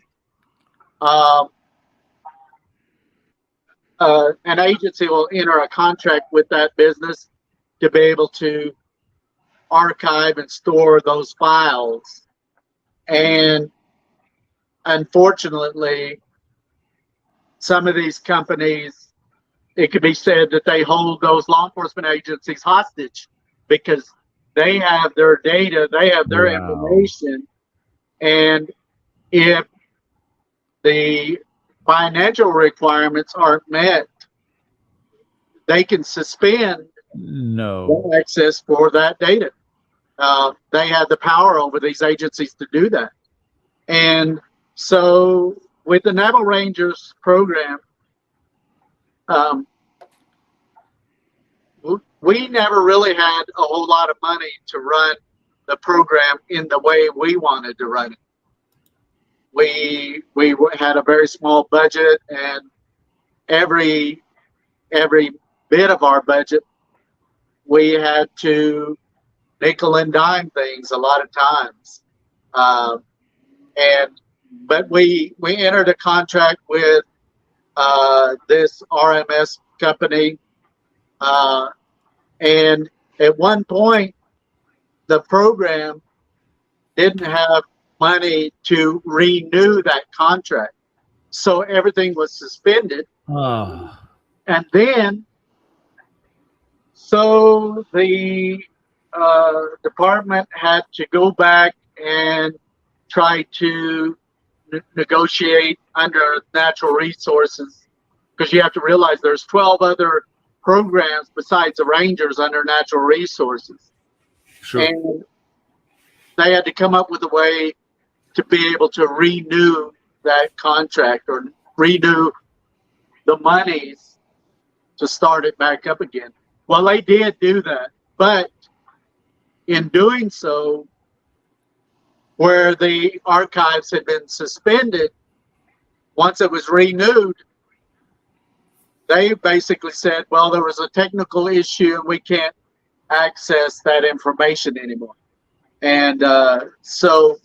an agency will enter a contract with that business to be able to archive and store those files. And unfortunately, some of these companies, it could be said that they hold those law enforcement agencies hostage because they have their data, they have their information, and if the financial requirements aren't met, they can suspend access for that data. They have the power over these agencies to do that. And so with the Navajo Rangers program, we never really had a whole lot of money to run the program in the way we wanted to run it. We had a very small budget, and every bit of our budget, we had to nickel and dime things a lot of times. But we entered a contract with this RMS company, and at one point, the program didn't have money to renew that contract, so everything was suspended. And then, so the department had to go back and try to negotiate under natural resources, because you have to realize there's 12 other programs besides the Rangers under natural resources. Sure. And they had to come up with a way to be able to renew that contract or renew the monies to start it back up again. Well, they did do that, but in doing so, where the archives had been suspended, once it was renewed, they basically said, well, there was a technical issue and we can't access that information anymore. And so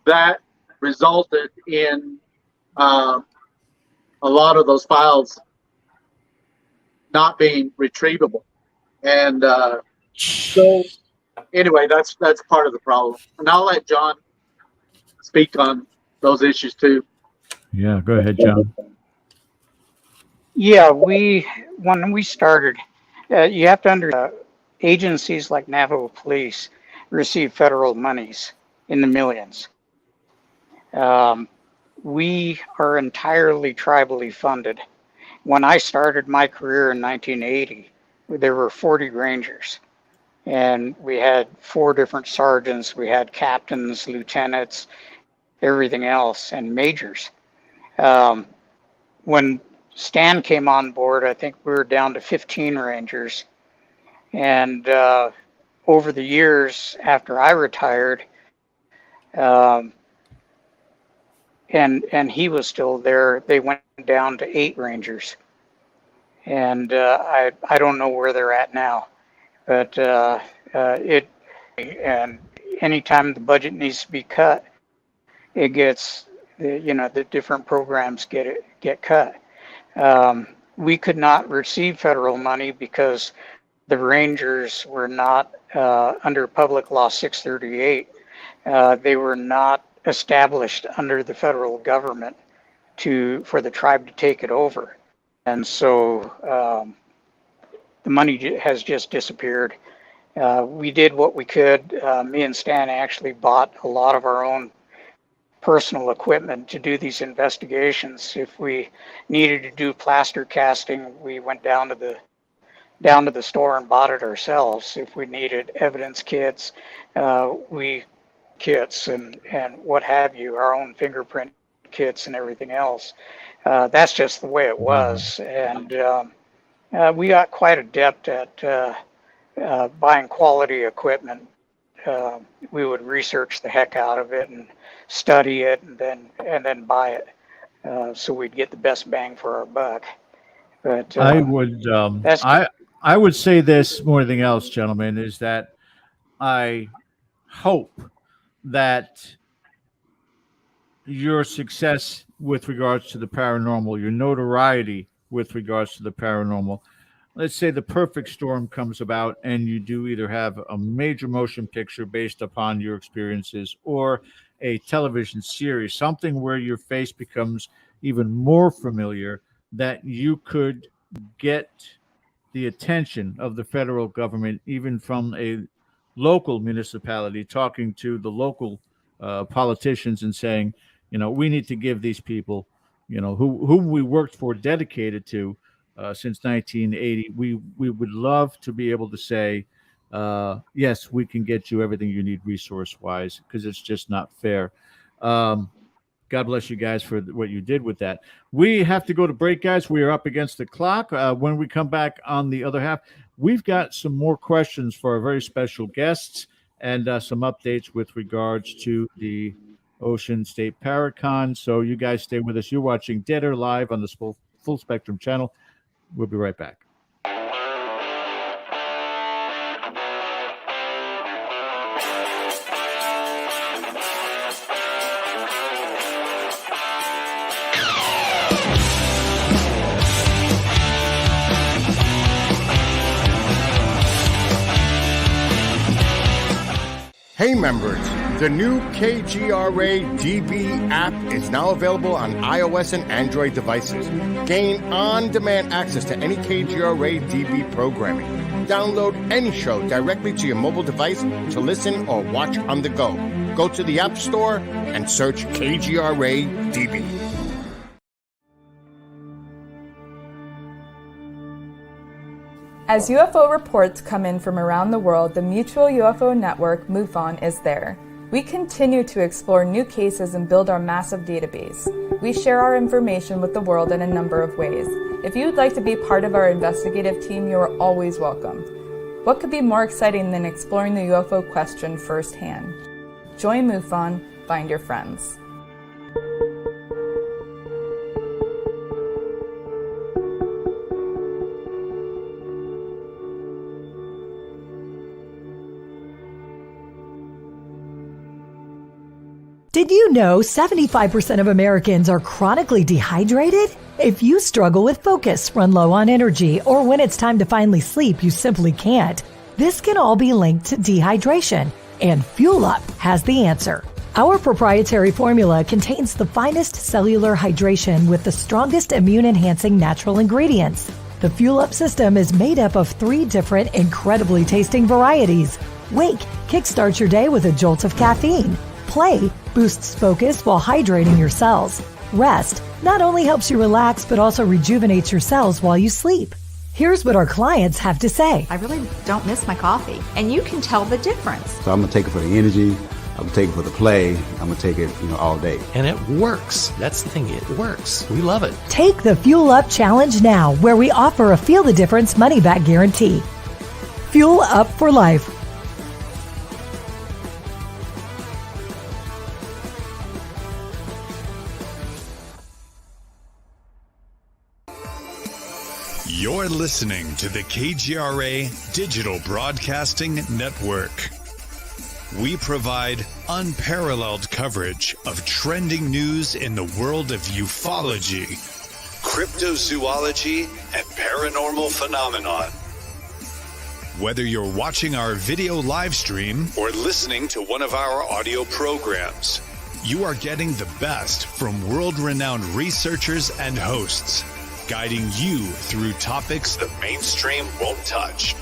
that resulted in a lot of those files not being retrievable. And so anyway, that's part of the problem. And I'll let John speak on those issues too. Yeah, go ahead, John. Yeah, when we started, you have to understand agencies like Navajo Police receive federal monies in the millions. We are entirely tribally funded. When I started my career in 1980, there were 40 Rangers, and we had 4 different sergeants, we had captains, lieutenants, everything else, and majors. When Stan came on board, I think we were down to 15 Rangers. And over the years after I retired, and and he was still there. They went down to 8 Rangers, and I don't know where they're at now, but and anytime the budget needs to be cut, it gets the different programs get cut. We could not receive federal money because the Rangers were not under Public Law 638. They were not established under the federal government for the tribe to take it over, and so the money has just disappeared. We did what we could. Me and Stan actually bought a lot of our own personal equipment to do these investigations. If we needed to do plaster casting, we went down to the store and bought it ourselves. If we needed evidence kits, kits and what have you, our own fingerprint kits and everything else. That's just the way it was. And we got quite adept at buying quality equipment. We would research the heck out of it and study it and then buy it, so we'd get the best bang for our buck. But I would say this more than anything else, gentlemen, is that I hope that your success with regards to the paranormal, your notoriety with regards to the paranormal, let's say the perfect storm comes about and you do either have a major motion picture based upon your experiences or a television series, something where your face becomes even more familiar, that you could get the attention of the federal government, even from a local municipality, talking to the local politicians and saying, we need to give these people, whom we worked for, dedicated to since 1980. We would love to be able to say, yes, we can get you everything you need resource-wise, because it's just not fair. God bless you guys for what you did with that. We have to go to break, guys. We are up against the clock. When we come back on the other half, we've got some more questions for our very special guests and some updates with regards to the Ocean State Paracon. So you guys stay with us. You're watching Dead Air Live on the Full Spectrum channel. We'll be right back. Hey members, the new KGRA DB app is now available on iOS and Android devices. Gain on-demand access to any KGRA DB programming. Download any show directly to your mobile device to listen or watch on the go. Go to the App Store and search KGRA DB. As UFO reports come in from around the world, the Mutual UFO Network, MUFON, is there. We continue to explore new cases and build our massive database. We share our information with the world in a number of ways. If you would like to be part of our investigative team, you are always welcome. What could be more exciting than exploring the UFO question firsthand? Join MUFON, find your friends. Did you know 75% of Americans are chronically dehydrated? If you struggle with focus, run low on energy, or when it's time to finally sleep, you simply can't, this can all be linked to dehydration, and Fuel Up has the answer. Our proprietary formula contains the finest cellular hydration with the strongest immune-enhancing natural ingredients. The Fuel Up system is made up of 3 different incredibly tasting varieties. Wake kickstarts your day with a jolt of caffeine. Play boosts focus while hydrating your cells. Rest not only helps you relax, but also rejuvenates your cells while you sleep. Here's what our clients have to say. I really don't miss my coffee, and you can tell the difference. So I'm going to take it for the energy. I'm going to take it for the play. I'm going to take it, all day. And it works. That's the thing. It works. We love it. Take the Fuel Up Challenge now, where we offer a Feel the Difference money-back guarantee. Fuel Up for life. You're listening to the KGRA Digital Broadcasting Network. We provide unparalleled coverage of trending news in the world of ufology, cryptozoology, and paranormal phenomenon. Whether you're watching our video live stream or listening to one of our audio programs, you are getting the best from world-renowned researchers and hosts, guiding you through topics the mainstream won't touch.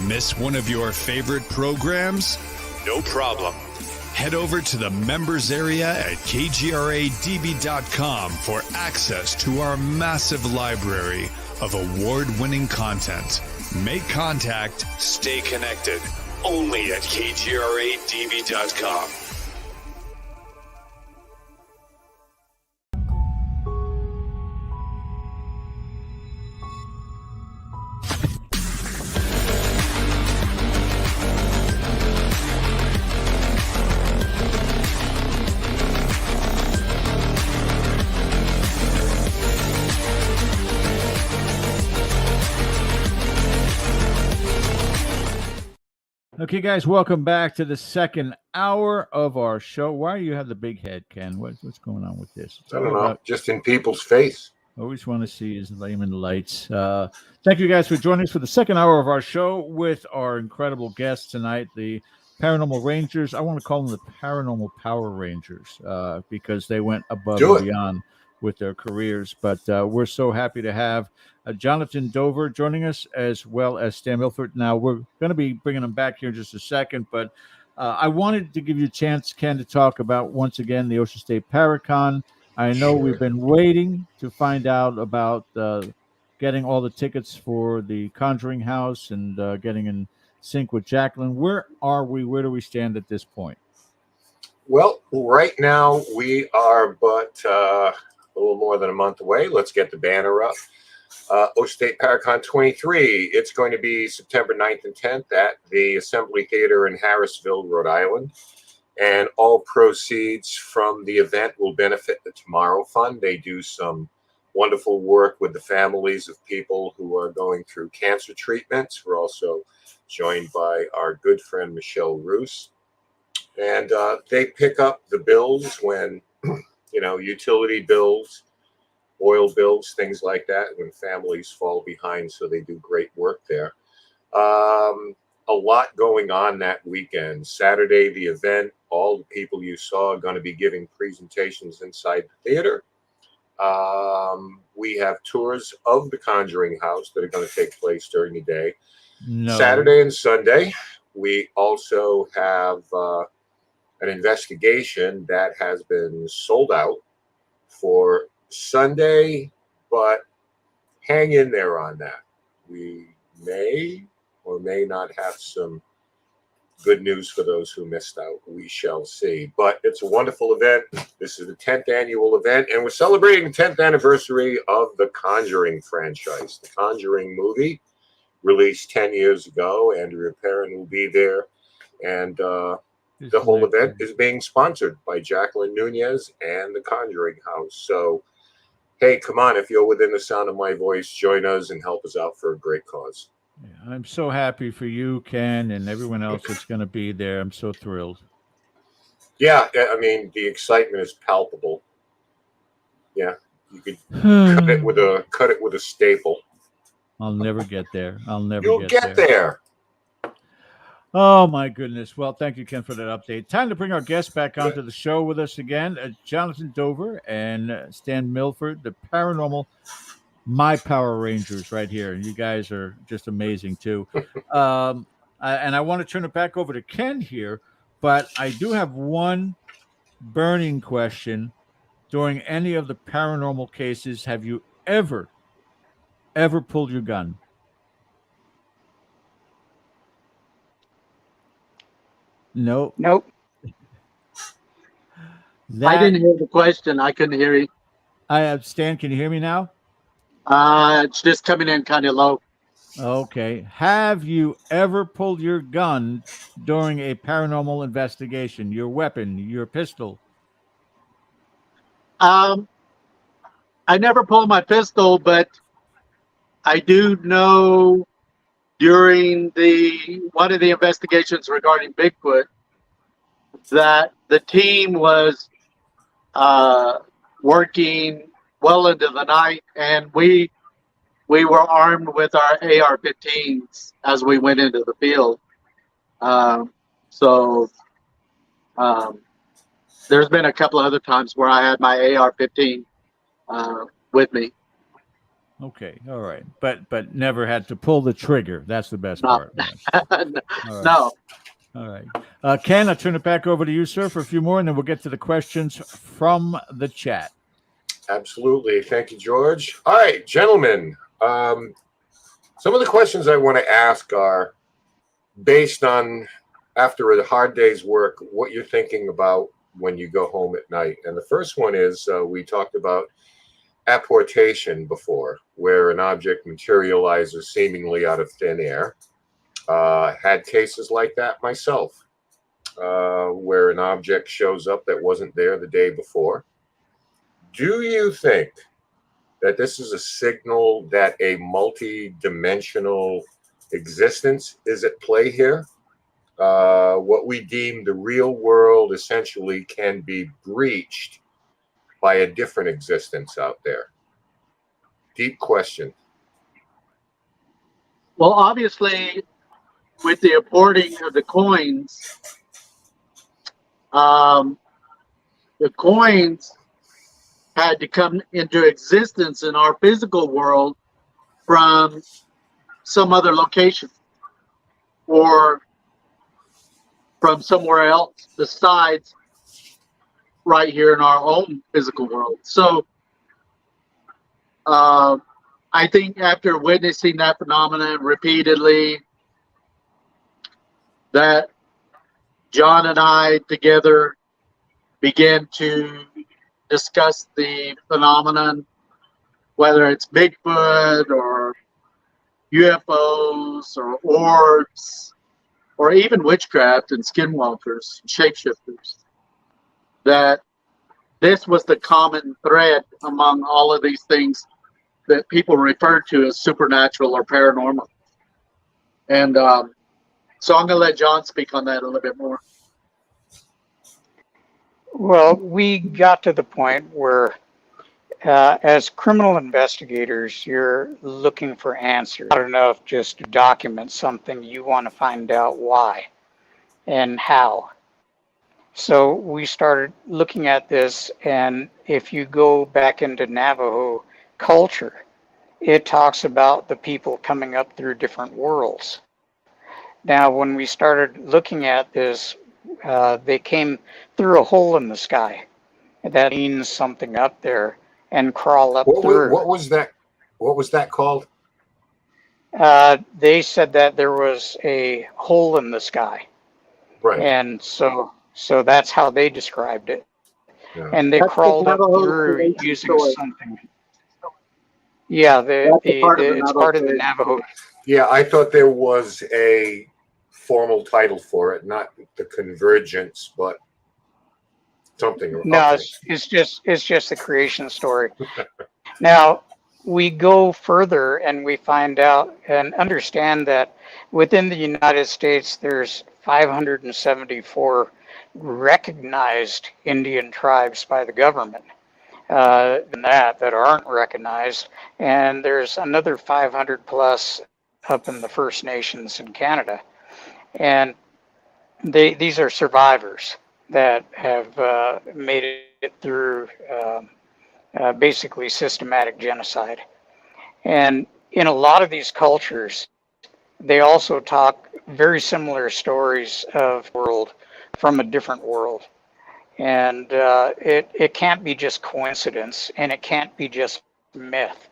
Miss one of your favorite programs? No problem. Head over to the members area at kgradb.com for access to our massive library of award-winning content. Make contact, stay connected, only at kgradb.com. Okay, guys, welcome back to the second hour of our show. Why do you have the big head, Ken? What's going on with this? I don't know. Just in people's face. Always want to see his name in the lights. Thank you guys for joining us for the second hour of our show with our incredible guests tonight, the Paranormal Rangers. I want to call them the Paranormal Power Rangers because they went above and beyond with their careers. But we're so happy to have Jonathan Dover joining us, as well as Stan Milford. Now, we're going to be bringing them back here in just a second, but I wanted to give you a chance, Ken, to talk about, once again, the Ocean State Paracon. I know we've been waiting to find out about getting all the tickets for the Conjuring House and getting in sync with Jacqueline. Where are we? Where do we stand at this point? Well, right now we are but a little more than a month away. Let's get the banner up. Ocean State Paracon 23. It's going to be September 9th and 10th at the Assembly Theater in Harrisville, Rhode Island. And all proceeds from the event will benefit the Tomorrow Fund. They do some wonderful work with the families of people who are going through cancer treatments. We're also joined by our good friend Michelle Roos. And they pick up the bills when, utility bills, oil bills, things like that, when families fall behind. So they do great work there. A lot going on that weekend. Saturday, the event, all the people you saw are going to be giving presentations inside the theater. We have tours of the Conjuring House that are going to take place during the day. Saturday and Sunday. We also have an investigation that has been sold out for Sunday, but hang in there on that. We may or may not have some good news for those who missed out. We shall see. But it's a wonderful event. This is the 10th annual event, and we're celebrating the 10th anniversary of the Conjuring franchise. The Conjuring movie, released 10 years ago. Andrea Perrin will be there, and the whole event is being sponsored by Jacqueline Nunez and the Conjuring House. So, hey, come on, if you're within the sound of my voice, join us and help us out for a great cause. Yeah, I'm so happy for you, Ken, and everyone else that's going to be there. I'm so thrilled. Yeah, I mean, the excitement is palpable. Yeah, you could cut it with a staple. I'll never get there. You'll get there. Oh, my goodness. Well, thank you, Ken, for that update. Time to bring our guests back onto the show with us again. Jonathan Dover and Stan Milford, the Paranormal My Power Rangers right here. You guys are just amazing, too. And I want to turn it back over to Ken here, but I do have one burning question. During any of the paranormal cases, have you ever pulled your gun? No. Nope. I didn't hear the question. I couldn't hear you. Stan, can you hear me now? It's just coming in kind of low. Okay. Have you ever pulled your gun during a paranormal investigation? Your weapon, your pistol? I never pulled my pistol, but I do know during one of the investigations regarding Bigfoot that the team was working well into the night, and we were armed with our AR-15s as we went into the field. So there's been a couple of other times where I had my AR-15 with me. Okay, all right, but never had to pull the trigger. That's the best No. part. Yes. All right. No. All right, Ken, I'll turn it back over to you, sir, for a few more, and then we'll get to the questions from the chat. Absolutely. Thank you, George. All right, gentlemen. Some of the questions I want to ask are based on, after a hard day's work, what you're thinking about when you go home at night. And the first one is, we talked about apportation before, where an object materializes seemingly out of thin air. Had cases like that myself, where an object shows up that wasn't there the day before. Do you think that this is a signal that a multi-dimensional existence is at play here? What we deem the real world essentially can be breached by a different existence out there. Deep question. Well, obviously, with the apporting of the coins had to come into existence in our physical world from some other location or from somewhere else besides right here in our own physical world. So I think after witnessing that phenomenon repeatedly, that John and I together began to discuss the phenomenon, whether it's Bigfoot or UFOs or orbs or even witchcraft and skinwalkers, shapeshifters, that this was the common thread among all of these things that people refer to as supernatural or paranormal. And so I'm going to let John speak on that a little bit more. Well, we got to the point where, as criminal investigators, you're looking for answers. Not enough just to document something. You want to find out why and how. So we started looking at this, and if you go back into Navajo culture, it talks about the people coming up through different worlds. Now, when we started looking at this, they came through a hole in the sky. That means something up there and crawl up through. What was that? What was that called? They said that there was a hole in the sky. Right. And so that's how they described it. Yeah. And they That's crawled the up Navajo through Nation using story. something. Yeah, it's part of the Nation. Navajo. Yeah, I thought there was a formal title for it, not the convergence, but something. No, Okay. it's just the creation story. Now we go further and we find out and understand that within the United States there's 574 recognized Indian tribes by the government. That aren't recognized, and there's another 500 plus up in the First Nations in Canada, and these are survivors that have made it through basically systematic genocide. And in a lot of these cultures, they also talk very similar stories of the world from a different world. And it can't be just coincidence, and it can't be just myth.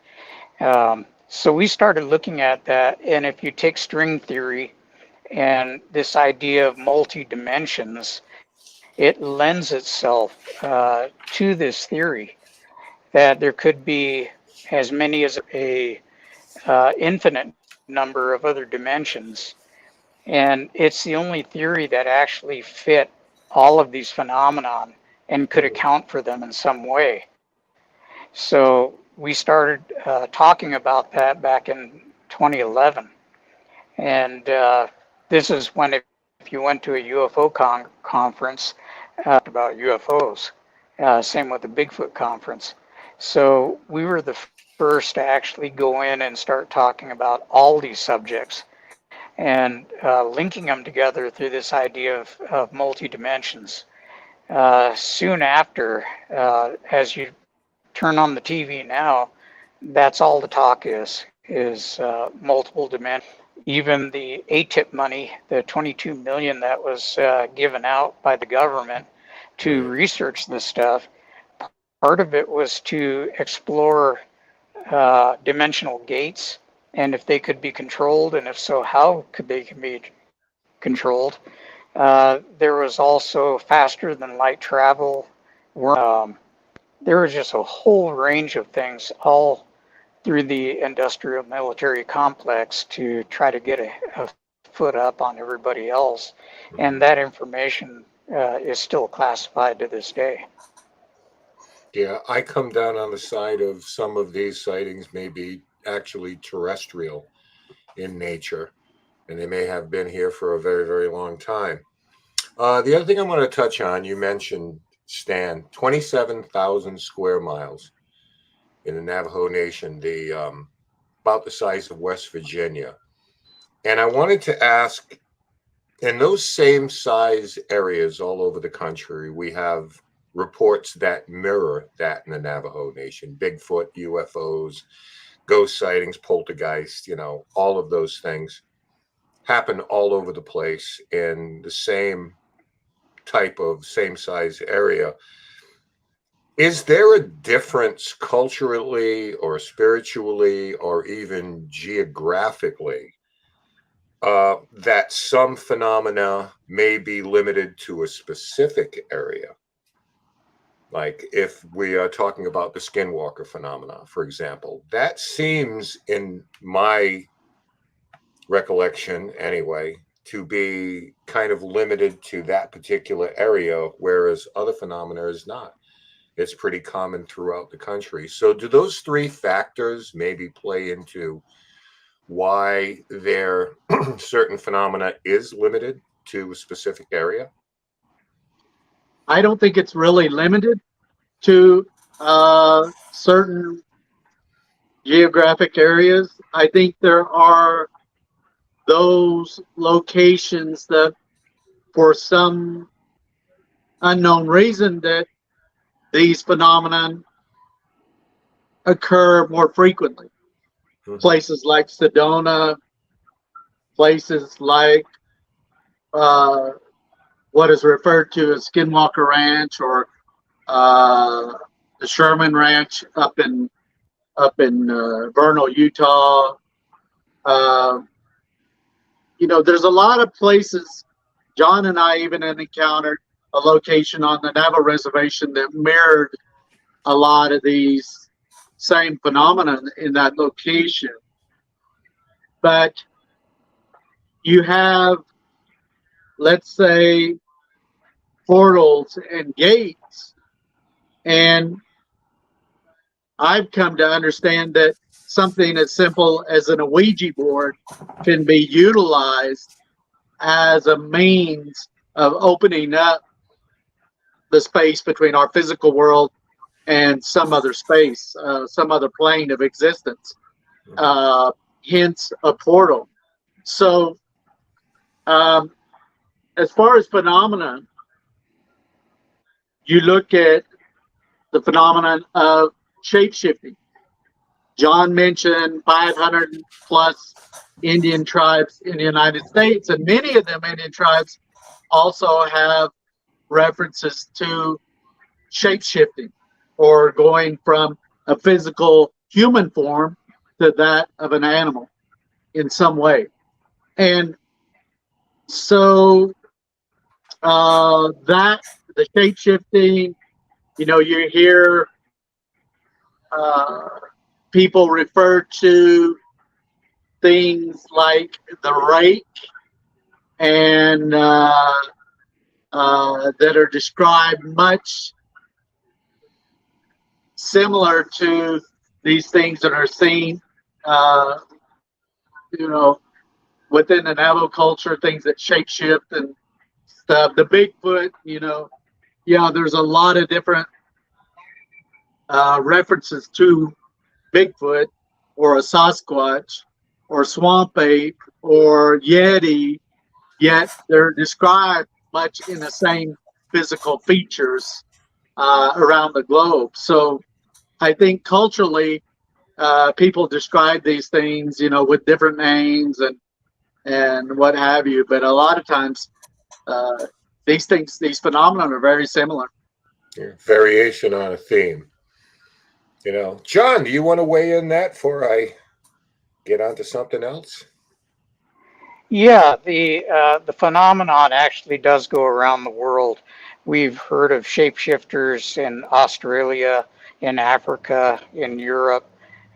So we started looking at that, and if you take string theory and this idea of multi-dimensions, it lends itself to this theory that there could be as many as a infinite number of other dimensions. And it's the only theory that actually fit all of these phenomenon and could account for them in some way. So we started talking about that back in 2011. And this is when, if you went to a UFO conference, about UFOs, same with the Bigfoot conference. So we were the first to actually go in and start talking about all these subjects and linking them together through this idea of multi-dimensions. Soon after, as you turn on the TV now, that's all the talk is multiple dimensions. Even the ATIP money, the 22 million that was given out by the government to research this stuff, part of it was to explore dimensional gates and if they could be controlled, and if so, how could they be controlled. There was also faster than light travel. There was just a whole range of things all through the industrial military complex to try to get a foot up on everybody else. And that information is still classified to this day. Yeah, I come down on the side of some of these sightings may be actually terrestrial in nature, and they may have been here for a very, very long time. The other thing I want to touch on, you mentioned, Stan, 27,000 square miles in the Navajo Nation, about the size of West Virginia. And I wanted to ask, in those same size areas all over the country, we have reports that mirror that in the Navajo Nation: Bigfoot, UFOs, ghost sightings, poltergeist, all of those things happen all over the place in the same type of same size area. Is there a difference culturally or spiritually or even geographically that some phenomena may be limited to a specific area? Like if we are talking about the Skinwalker phenomena, for example, that seems, in my recollection anyway, to be kind of limited to that particular area, whereas other phenomena is not. It's pretty common throughout the country. So do those three factors maybe play into why their certain phenomena is limited to a specific area? I don't think it's really limited to certain geographic areas. I think there are those locations that, for some unknown reason, that these phenomena occur more frequently. Places like Sedona, places like what is referred to as Skinwalker Ranch, or the Sherman Ranch up in Vernal, Utah. There's a lot of places. John and I even had encountered a location on the Navajo reservation that mirrored a lot of these same phenomena in that location. But you have, let's say, portals and gates, and I've come to understand that something as simple as an Ouija board can be utilized as a means of opening up the space between our physical world and some other space, some other plane of existence, hence a portal. So as far as phenomena, you look at the phenomenon of shape-shifting. John mentioned 500 plus Indian tribes in the United States, and many of them Indian tribes also have references to shape-shifting, or going from a physical human form to that of an animal in some way. And so that the shape-shifting, you hear people refer to things like the rake, and that are described much similar to these things that are seen, uh, you know, within the Navajo culture, things that shapeshift and stuff. The Bigfoot, yeah, there's a lot of different references to Bigfoot or a Sasquatch or swamp ape or Yeti, yet they're described much in the same physical features around the globe. So I think culturally, people describe these things, with different names and what have you. But a lot of times, these phenomena are very similar. Variation on a theme. John, do you want to weigh in that before I get on to something else? Yeah, the phenomenon actually does go around the world. We've heard of shapeshifters in Australia, in Africa, in Europe,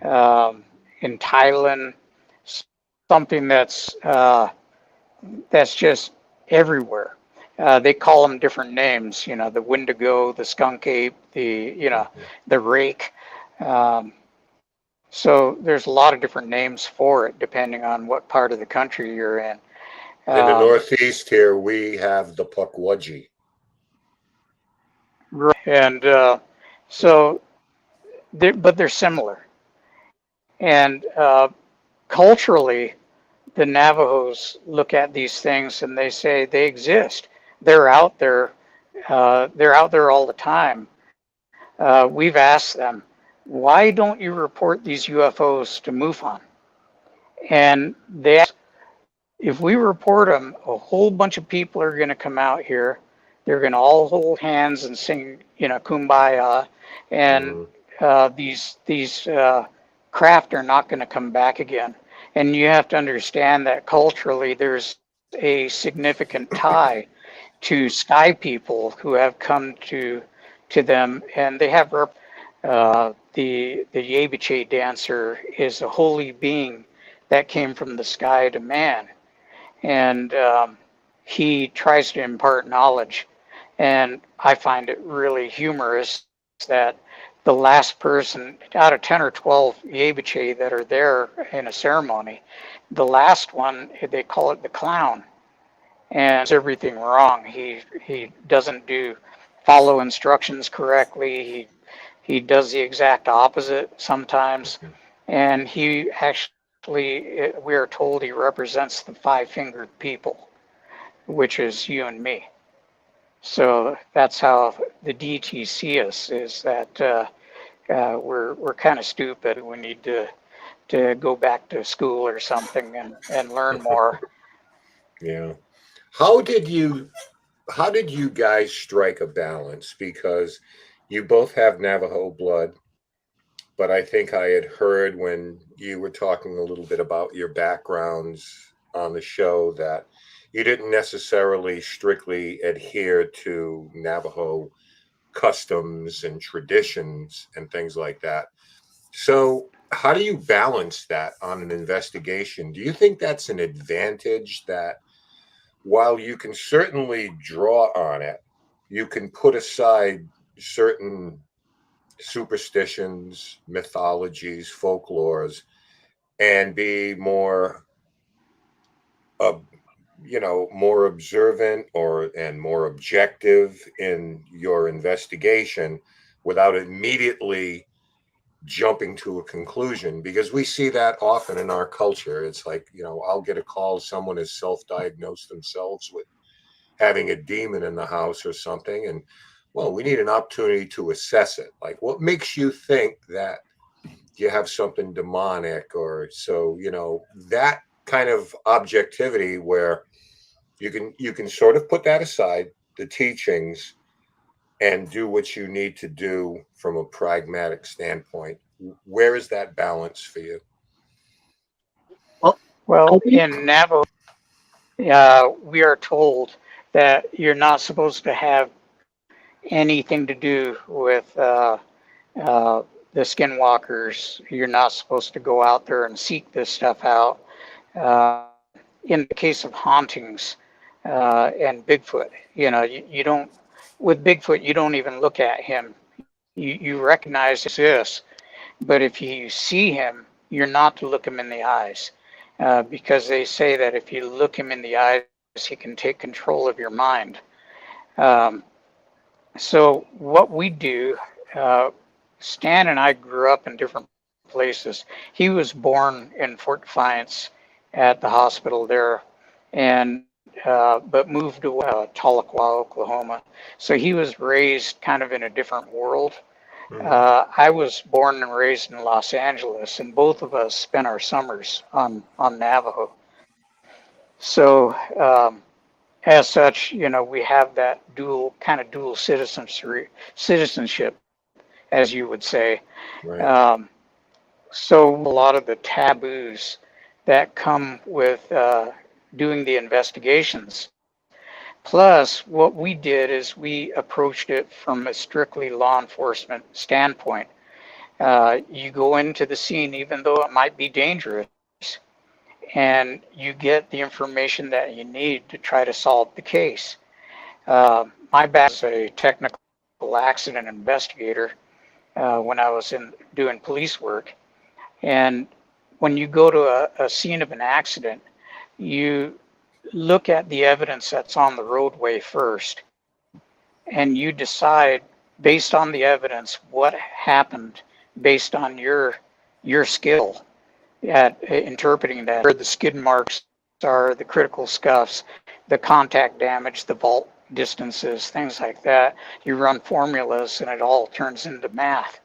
in Thailand. Something that's just everywhere. They call them different names. The Wendigo, the skunk ape, the rake. So there's a lot of different names for it, depending on what part of the country you're in. In the Northeast here, we have the Pukwudgie. Right. And but they're similar. And culturally, the Navajos look at these things and they say they exist. They're out there. They're out there all the time. We've asked them, why don't you report these UFOs to MUFON? And they ask, if we report them, a whole bunch of people are going to come out here. They're going to all hold hands and sing, kumbaya. And these craft are not going to come back again. And you have to understand that culturally, there's a significant tie to sky people who have come to them, and they have the Yebiche dancer is a holy being that came from the sky to man, and he tries to impart knowledge. And I find it really humorous that the last person out of 10 or 12 Yebiche that are there in a ceremony, the last one, they call it the clown, and it's everything wrong. He doesn't follow instructions correctly. He does the exact opposite sometimes, and he actually, we are told he represents the five-fingered people, which is you and me. So that's how the DT see us, is that we're kind of stupid. We need to go back to school or something and learn more. Yeah. How did you guys strike a balance? Because you both have Navajo blood, but I think I had heard when you were talking a little bit about your backgrounds on the show that you didn't necessarily strictly adhere to Navajo customs and traditions and things like that. So how do you balance that on an investigation? Do you think that's an advantage, that while you can certainly draw on it, you can put aside certain superstitions, mythologies, folklores, and be more more observant and more objective in your investigation without immediately jumping to a conclusion? Because we see that often in our culture. It's like, I'll get a call, someone has self-diagnosed themselves with having a demon in the house or something, and well, we need an opportunity to assess it. Like, what makes you think that you have something demonic? Or so, that kind of objectivity where you can sort of put that aside, the teachings, and do what you need to do from a pragmatic standpoint. Where is that balance for you? Well, in Navajo, we are told that you're not supposed to have anything to do with the Skinwalkers. You're not supposed to go out there and seek this stuff out. In the case of hauntings and Bigfoot, you don't, with Bigfoot, you don't even look at him. You recognize this, But if you see him, you're not to look him in the eyes, because they say that if you look him in the eyes, he can take control of your mind. So what we do, Stan and I grew up in different places. He was born in Fort Defiance at the hospital there, and but moved to Tahlequah, Oklahoma. So he was raised kind of in a different world. I was born and raised in Los Angeles, and both of us spent our summers on Navajo. So as such, we have that dual citizenship, as you would say. Right. So a lot of the taboos that come with doing the investigations. Plus, what we did is we approached it from a strictly law enforcement standpoint. You go into the scene, even though it might be dangerous, and you get the information that you need to try to solve the case. My background is a technical accident investigator when I was doing police work. And when you go to a scene of an accident, you look at the evidence that's on the roadway first, and you decide based on the evidence what happened based on your skill at interpreting that, where the skid marks are, the critical scuffs, the contact damage, the vault distances, things like that. You run formulas and it all turns into math.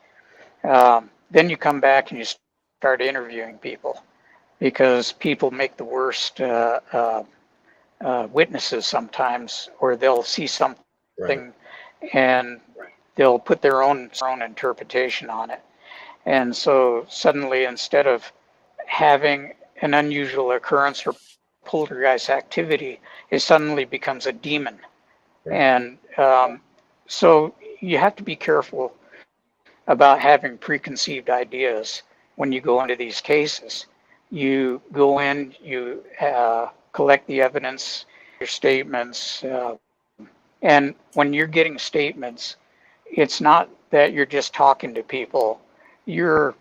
Then you come back and you start interviewing people, because people make the worst witnesses sometimes, or they'll see something and they'll put their own interpretation on it. And so suddenly, instead of having an unusual occurrence or poltergeist activity, it suddenly becomes a demon. And so you have to be careful about having preconceived ideas when you go into these cases. You go in, you collect the evidence, your statements, and when you're getting statements, it's not that you're just talking to people. You're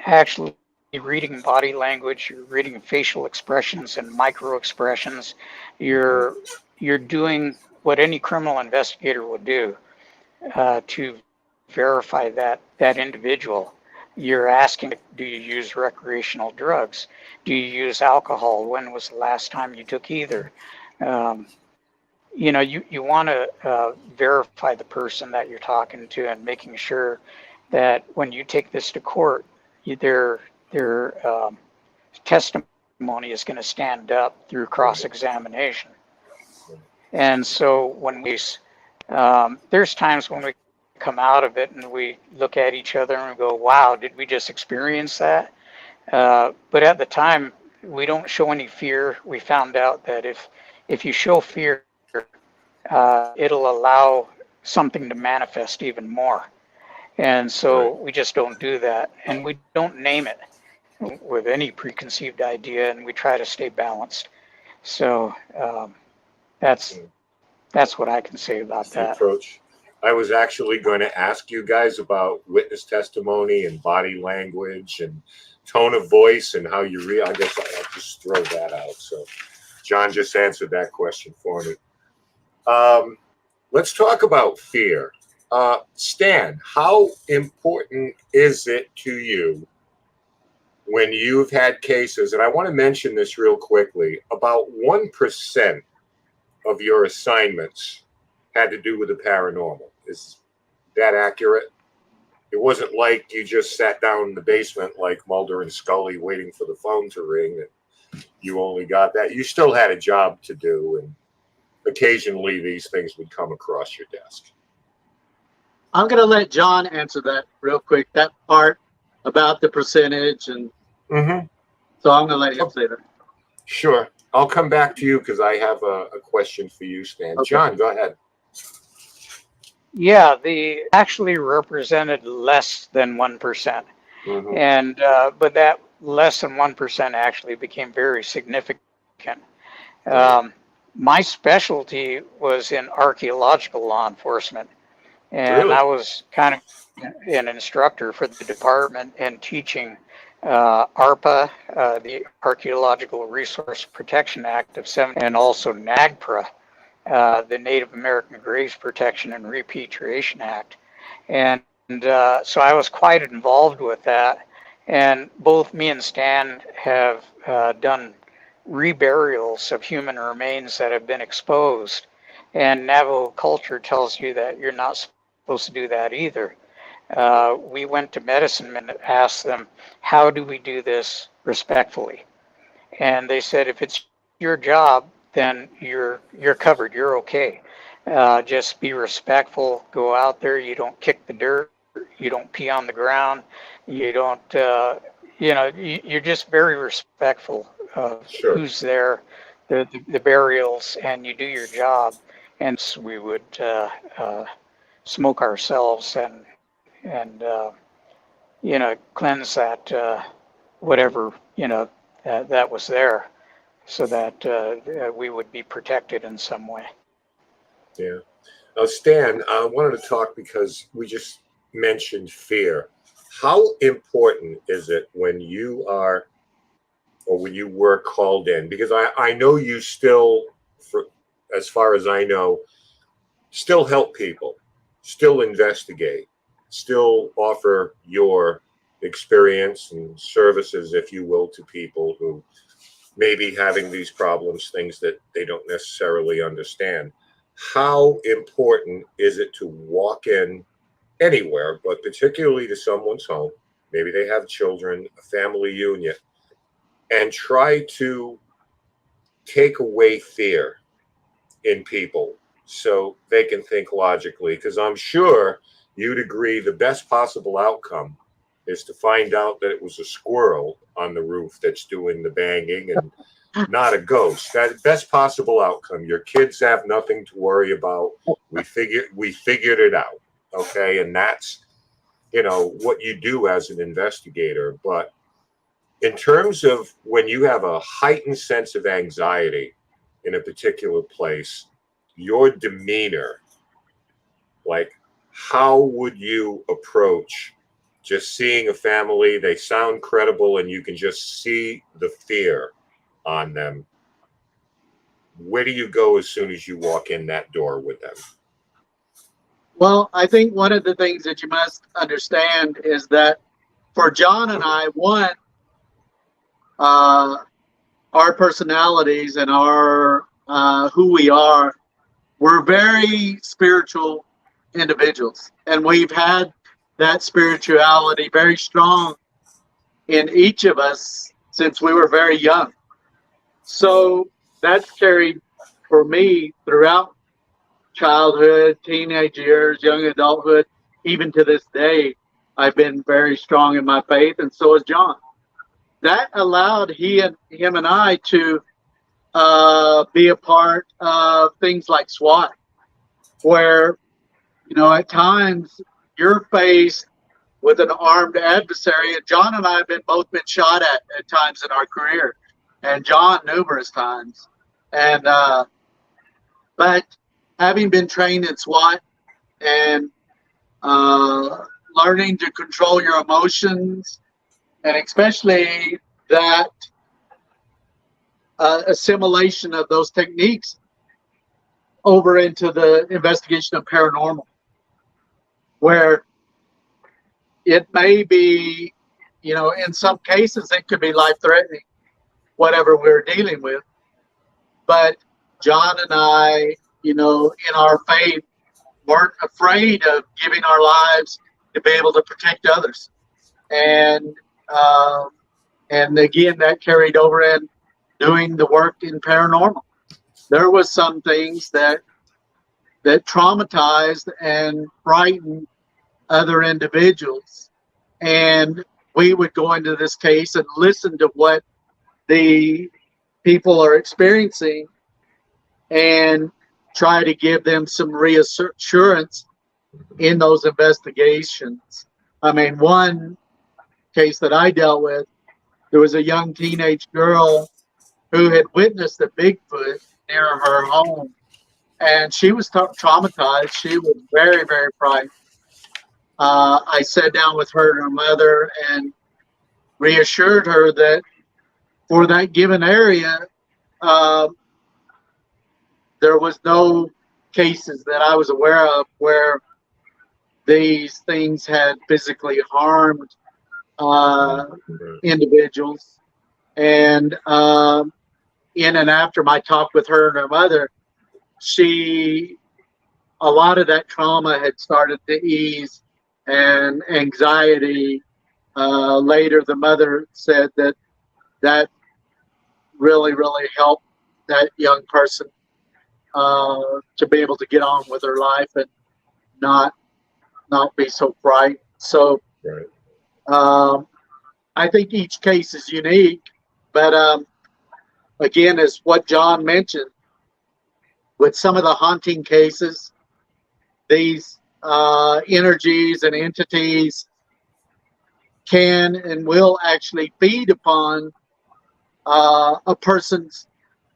actually reading body language, you're reading facial expressions and micro expressions. You're doing what any criminal investigator would do to verify that individual. You're asking, do you use recreational drugs? Do you use alcohol? When was the last time you took either? You want to verify the person that you're talking to, and making sure that when you take this to court, their testimony is going to stand up through cross-examination. And so when there's times when we come out of it and we look at each other and we go, wow, did we just experience that? But at the time, we don't show any fear. We found out that if you show fear, it'll allow something to manifest even more. And so we just don't do that. And we don't name it with any preconceived idea, and we try to stay balanced. So that's what I can say about that approach. I was actually going to ask you guys about witness testimony and body language and tone of voice and how you read. I guess I'll just throw that out. So John just answered that question for me. Let's talk about fear. Stan, how important is it to you when you've had cases, and I want to mention this real quickly, about 1% of your assignments had to do with the paranormal? Is that accurate? It wasn't like you just sat down in the basement like Mulder and Scully waiting for the phone to ring and you only got that. You still had a job to do, and occasionally these things would come across your desk. I'm going to let John answer that real quick, that part about the percentage. And so I'm going to let him say that. Sure. I'll come back to you because I have a question for you, Stan. Okay. John, go ahead. Yeah, they actually represented less than 1%. And but that less than 1% actually became very significant. My specialty was in archaeological law enforcement. And Really? I was kind of an instructor for the department and teaching ARPA, the Archaeological Resource Protection Act of 70, and also NAGPRA, the Native American Graves Protection and Repatriation Act. And so I was quite involved with that. And both me and Stan have done reburials of human remains that have been exposed. And Navajo culture tells you that you're not supposed to do that either. We went to medicine men and asked them, how do we do this respectfully? And they said, if it's your job, then you're covered, you're okay. Just be respectful, go out there, you don't kick the dirt, you don't pee on the ground, you don't, you're just very respectful of who's there, the burials, and you do your job. And so we would smoke ourselves and cleanse that whatever that was there, so that we would be protected in some way. Yeah. Stan, I wanted to talk because we just mentioned fear. How important is it when you are, or when you were called in? Because I know you still, as far as I know, still help people, still investigate, still offer your experience and services, if you will, to people who may be having these problems, things that they don't necessarily understand. How important is it to walk in anywhere, but particularly to someone's home, maybe they have children, a family union, and try to take away fear in people so they can think logically? Because I'm sure you'd agree the best possible outcome is to find out that it was a squirrel on the roof that's doing the banging and not a ghost. That best possible outcome. Your kids have nothing to worry about. We figured it out. Okay. And that's, what you do as an investigator. But in terms of when you have a heightened sense of anxiety in a particular place, your demeanor, like, how would you approach just seeing a family? They sound credible and you can just see the fear on them. Where do you go as soon as you walk in that door with them? Well, I think one of the things that you must understand is that for John and I, our personalities and our who we are, we're very spiritual individuals, and we've had that spirituality very strong in each of us since we were very young. So that's carried for me throughout childhood, teenage years, young adulthood. Even to this day, I've been very strong in my faith, and so has John. That allowed him and I to be a part of things like SWAT, where, at times you're faced with an armed adversary. And John and I have both been shot at times in our career, and John numerous times. And but having been trained in SWAT and learning to control your emotions, and especially that assimilation of those techniques over into the investigation of paranormal, where it may be, in some cases it could be life-threatening, whatever we're dealing with. But John and I, in our faith, weren't afraid of giving our lives to be able to protect others. And again, that carried over in doing the work in paranormal. There was some things that traumatized and frightened other individuals, and we would go into this case and listen to what the people are experiencing and try to give them some reassurance in those investigations. I mean, one case that I dealt with, there was a young teenage girl who had witnessed a Bigfoot near her home, and she was traumatized. She was very, very frightened. I sat down with her and her mother and reassured her that for that given area, there was no cases that I was aware of where these things had physically harmed individuals. And in and after my talk with her and her mother, a lot of that trauma had started to ease, and anxiety. Later, the mother said that really, really helped that young person to be able to get on with her life and not be so frightened. So I think each case is unique, but again, as what John mentioned, with some of the haunting cases, these energies and entities can and will actually feed upon a person's,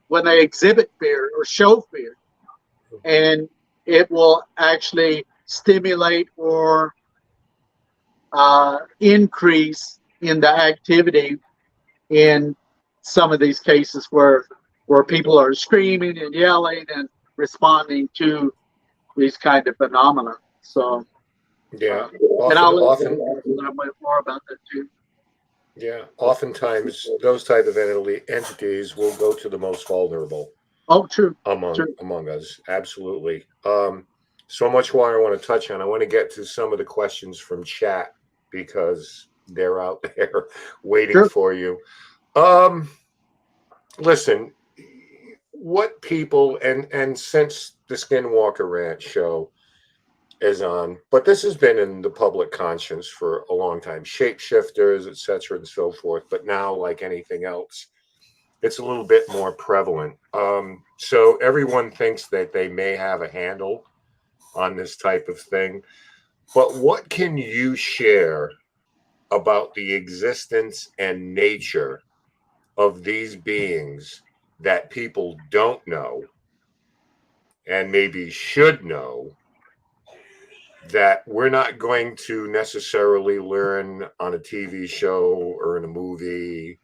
when they exhibit fear or show fear, and it will actually stimulate or increase in the activity in some of these cases where people are screaming and yelling and responding to these kind of phenomena. So yeah, and I'll let you know a little bit more about that too. Yeah, oftentimes those type of entities will go to the most vulnerable. Oh, true. Among us, absolutely. So much more I want to touch on. I want to get to some of the questions from chat because they're out there waiting for you. Listen, what people and since the Skinwalker Ranch show is on, but this has been in the public conscience for a long time, shapeshifters, etc., and so forth. But now, like anything else, it's a little bit more prevalent. So everyone thinks that they may have a handle on this type of thing. But what can you share about the existence and nature of these beings that people don't know and maybe should know, that we're not going to necessarily learn on a TV show or in a movie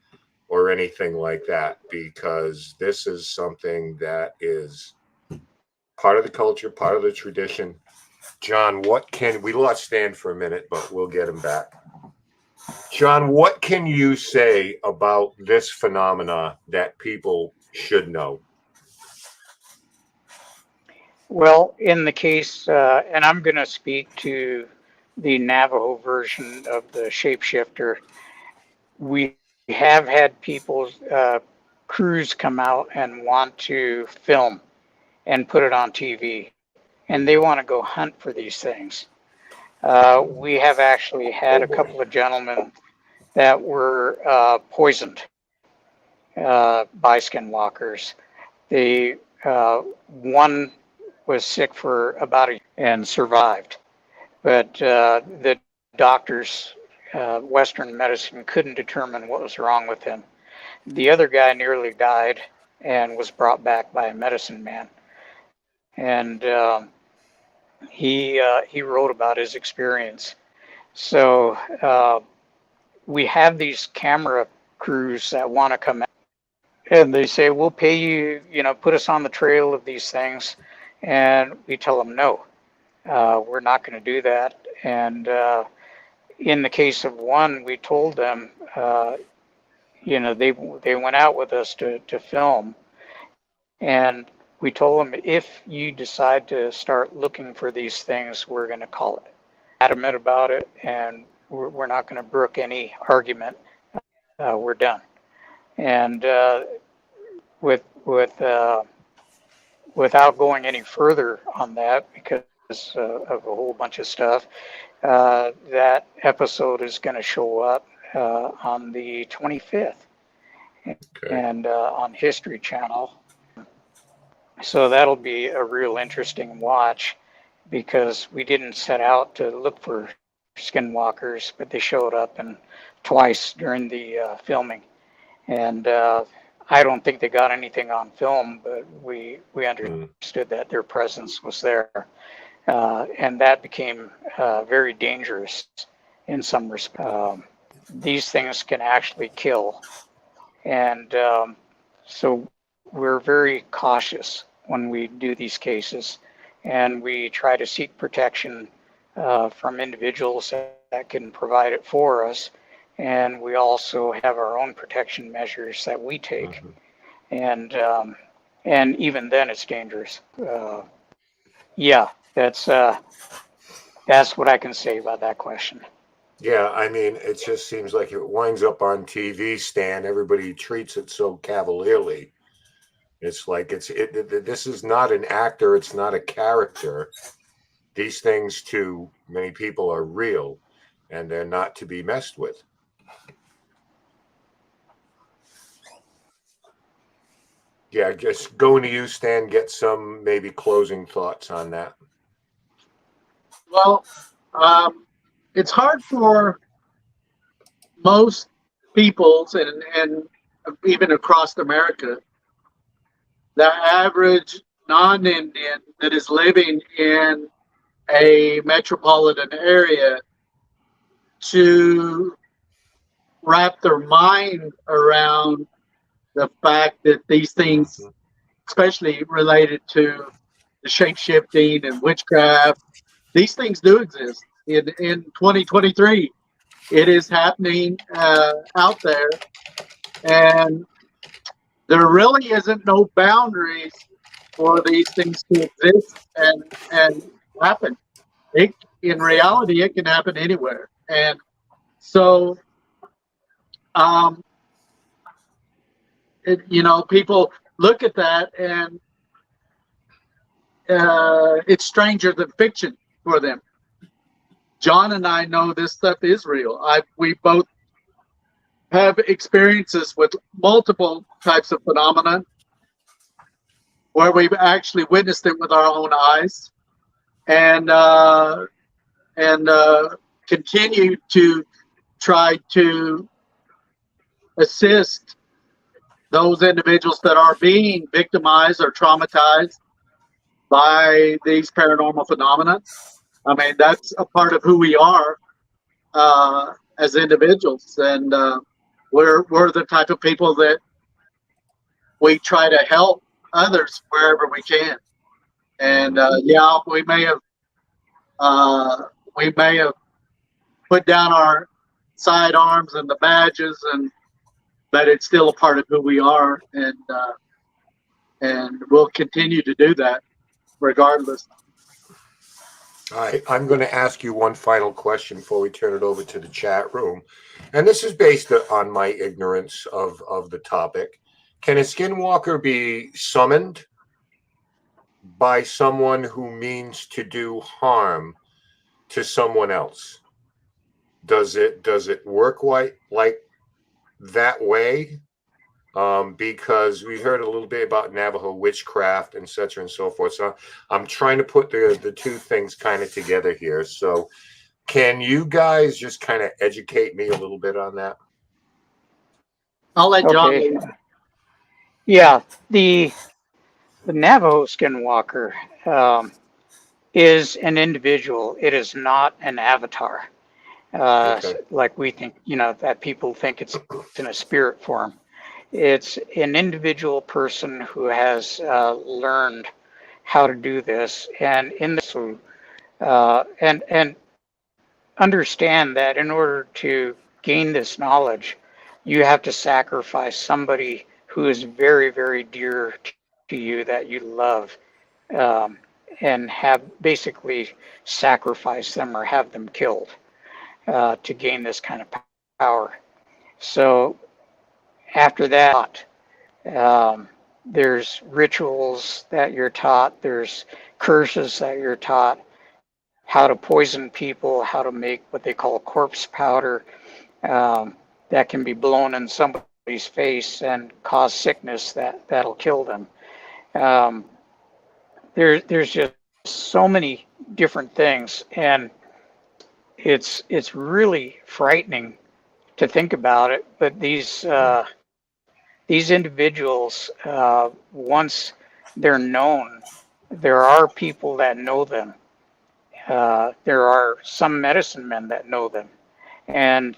or anything like that, because this is something that is part of the culture, part of the tradition. John, we lost Stan for a minute, but we'll get him back. John, what can you say about this phenomena that people should know? Well, in the case, and I'm going to speak to the Navajo version of the shapeshifter, we have had people's crews come out and want to film and put it on TV, and they want to go hunt for these things. We have actually had a couple of gentlemen that were poisoned by skinwalkers. One was sick for about a year and survived, but the doctors, Western medicine, couldn't determine what was wrong with him. The other guy nearly died and was brought back by a medicine man, and he wrote about his experience. So we have these camera crews that want to come out, and they say, we'll pay you, put us on the trail of these things. And we tell them, no, we're not going to do that. And in the case of one, we told them, they went out with us to film. And we told them, if you decide to start looking for these things, we're going to call it. Adamant about it, and we're not going to brook any argument. We're done. And without going any further on that, because of a whole bunch of stuff, that episode is going to show up on the 25th and on History Channel. So that'll be a real interesting watch, because we didn't set out to look for skinwalkers, but they showed up twice during the filming. And I don't think they got anything on film, but we understood that their presence was there. And that became very dangerous in some respects. These things can actually kill. And so we're very cautious when we do these cases. And we try to seek protection from individuals that can provide it for us. And we also have our own protection measures that we take. And even then it's dangerous. Yeah, that's what I can say about that question. Yeah, I mean, it just seems like it winds up on TV, Stan. Everybody treats it so cavalierly. It's like this is not an actor. It's not a character. These things to many people are real, and they're not to be messed with. Yeah, just going to you, Stan, get some maybe closing thoughts on that. Well, it's hard for most peoples and even across America, the average non-Indian that is living in a metropolitan area to wrap their mind around the fact that these things, especially related to the shape-shifting and witchcraft, these things do exist. In 2023, it is happening out there, and there really isn't no boundaries for these things to exist and happen. In reality, it can happen anywhere, and so people look at that and it's stranger than fiction for them. John and I know this stuff is real. We both have experiences with multiple types of phenomena where we've actually witnessed it with our own eyes, and continue to try to assist those individuals that are being victimized or traumatized by these paranormal phenomena. I mean, that's a part of who we are as individuals, and we're the type of people that we try to help others wherever we can. And yeah, we may have put down our sidearms and the badges, but it's still a part of who we are, and we'll continue to do that regardless. All right, I'm going to ask you one final question before we turn it over to the chat room. And this is based on my ignorance of the topic. Can a skinwalker be summoned by someone who means to do harm to someone else? Does it work like that way? Because we heard a little bit about Navajo witchcraft, et cetera, and so forth. So I'm trying to put the two things kind of together here. So can you guys just kind of educate me a little bit on that? I'll let John. Okay. Yeah, the Navajo skinwalker is an individual. It is not an avatar, like we think. That people think it's in a spirit form. It's an individual person who has learned how to do this, and and understand that in order to gain this knowledge, you have to sacrifice somebody who is very, very dear to you, that you love, and have basically sacrificed them or have them killed to gain this kind of power. So after that, there's rituals that you're taught, there's curses that you're taught, how to poison people, how to make what they call corpse powder that can be blown in somebody's face and cause sickness that'll kill them. There's just so many different things, and it's really frightening to think about it. But these these individuals, once they're known, there are people that know them. There are some medicine men that know them, and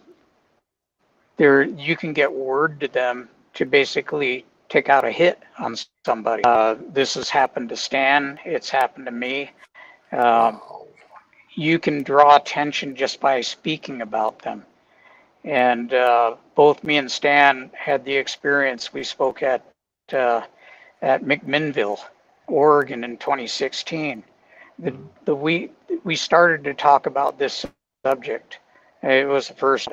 you can get word to them to basically take out a hit on somebody. This has happened to Stan. It's happened to me. You can draw attention just by speaking about them. And both me and Stan had the experience. We spoke at McMinnville, Oregon in 2016. We started to talk about this subject. It was the first.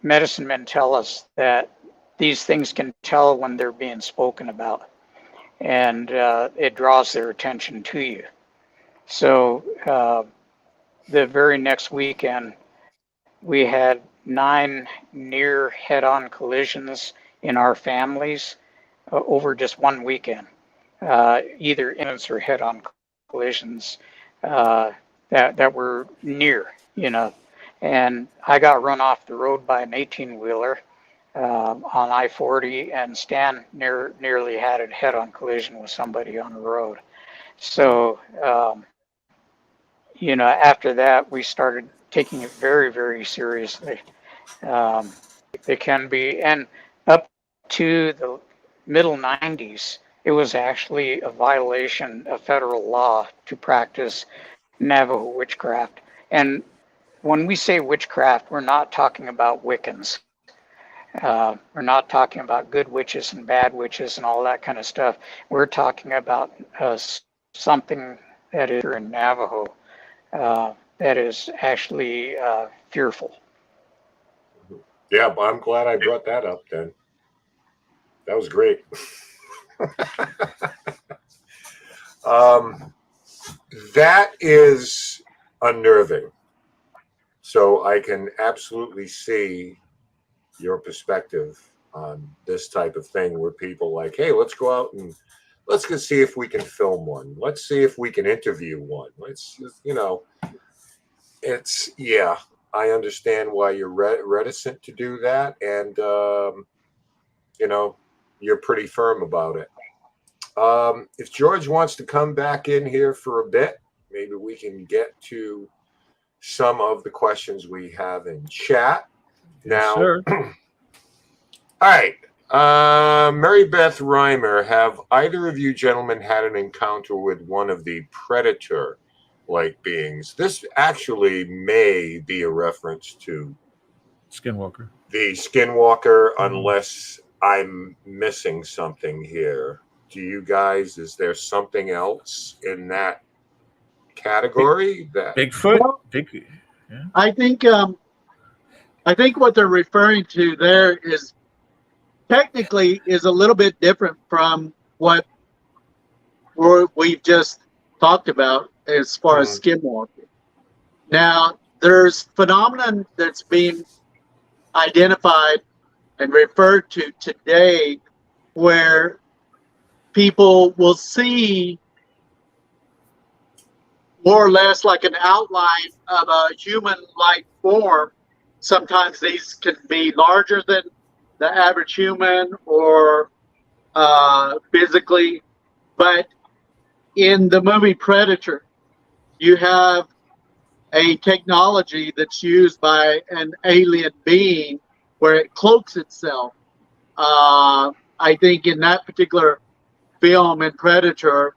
Medicine men tell us that these things can tell when they're being spoken about, and it draws their attention to you. So the very next weekend, we had 9 near head-on collisions in our families over just one weekend, either incidents or head-on collisions that were near, And I got run off the road by an 18-wheeler on I-40, and Stan nearly had a head-on collision with somebody on the road. So, after that, we started taking it very, very seriously. It can be, and up to the middle 90s, it was actually a violation of federal law to practice Navajo witchcraft. And when we say witchcraft, we're not talking about Wiccans. We're not talking about good witches and bad witches and all that kind of stuff. We're talking about something that is in Navajo that is actually fearful. Yeah, but I'm glad I brought that up then. That was great. That is unnerving. So I can absolutely see your perspective on this type of thing where people like, hey, let's go out and let's go see if we can film one. Let's see if we can interview one. Let's, it's, yeah, I understand why you're reticent to do that. And, you're pretty firm about it. If George wants to come back in here for a bit, maybe we can get to some of the questions we have in chat. Now, Sure. All right. Mary Beth Reimer, have either of you gentlemen had an encounter with one of the predator-like beings? This actually may be a reference to Skinwalker. the Skinwalker, unless I'm missing something here. Do you guys, is there something else in that category? Bigfoot? Well, yeah. I think what they're referring to there is technically is a little bit different from what we've just talked about as far as skinwalking. Now, there's phenomenon that's being identified and referred to today where people will see more or less like an outline of a human-like form. Sometimes these can be larger than the average human or physically. But in the movie Predator, you have a technology that's used by an alien being where it cloaks itself. I think in that particular film in Predator,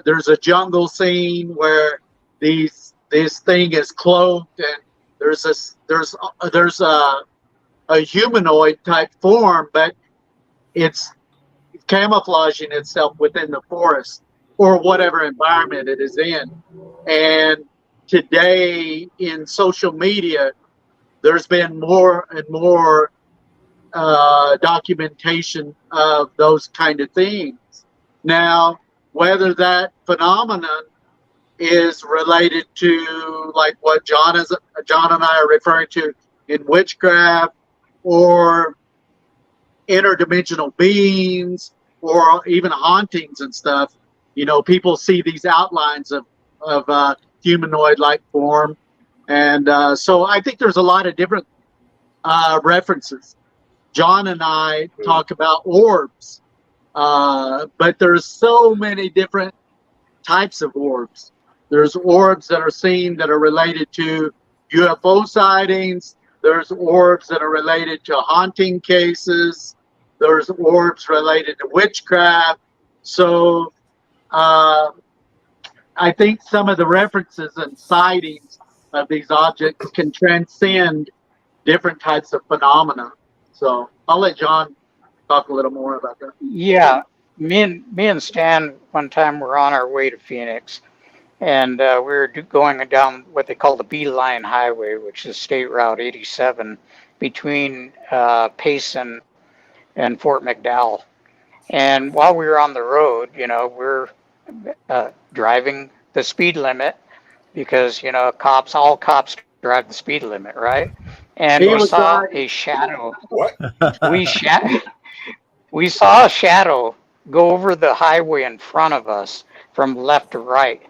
there's a jungle scene where this thing is cloaked, and there's a humanoid type form, but it's camouflaging itself within the forest or whatever environment it is in. And today in social media, there's been more and more documentation of those kind of things. Now, whether that phenomenon is related to like what John and I are referring to in witchcraft, or interdimensional beings, or even hauntings and stuff, people see these outlines of humanoid-like form. And so I think there's a lot of different references John and I talk about orbs, but there's so many different types of orbs. There's orbs that are seen that are related to UFO sightings. There's orbs that are related to haunting cases. There's orbs related to witchcraft. So I think some of the references and sightings of these objects can transcend different types of phenomena. So I'll let John talk a little more about that. Yeah, me and Stan one time were on our way to Phoenix, and we were going down what they call the Beeline Highway, which is State Route 87, between Payson and Fort McDowell. And while we were on the road, we're driving the speed limit because, all cops drive the speed limit, right? And we saw a shadow. What? We saw a shadow go over the highway in front of us from left to right.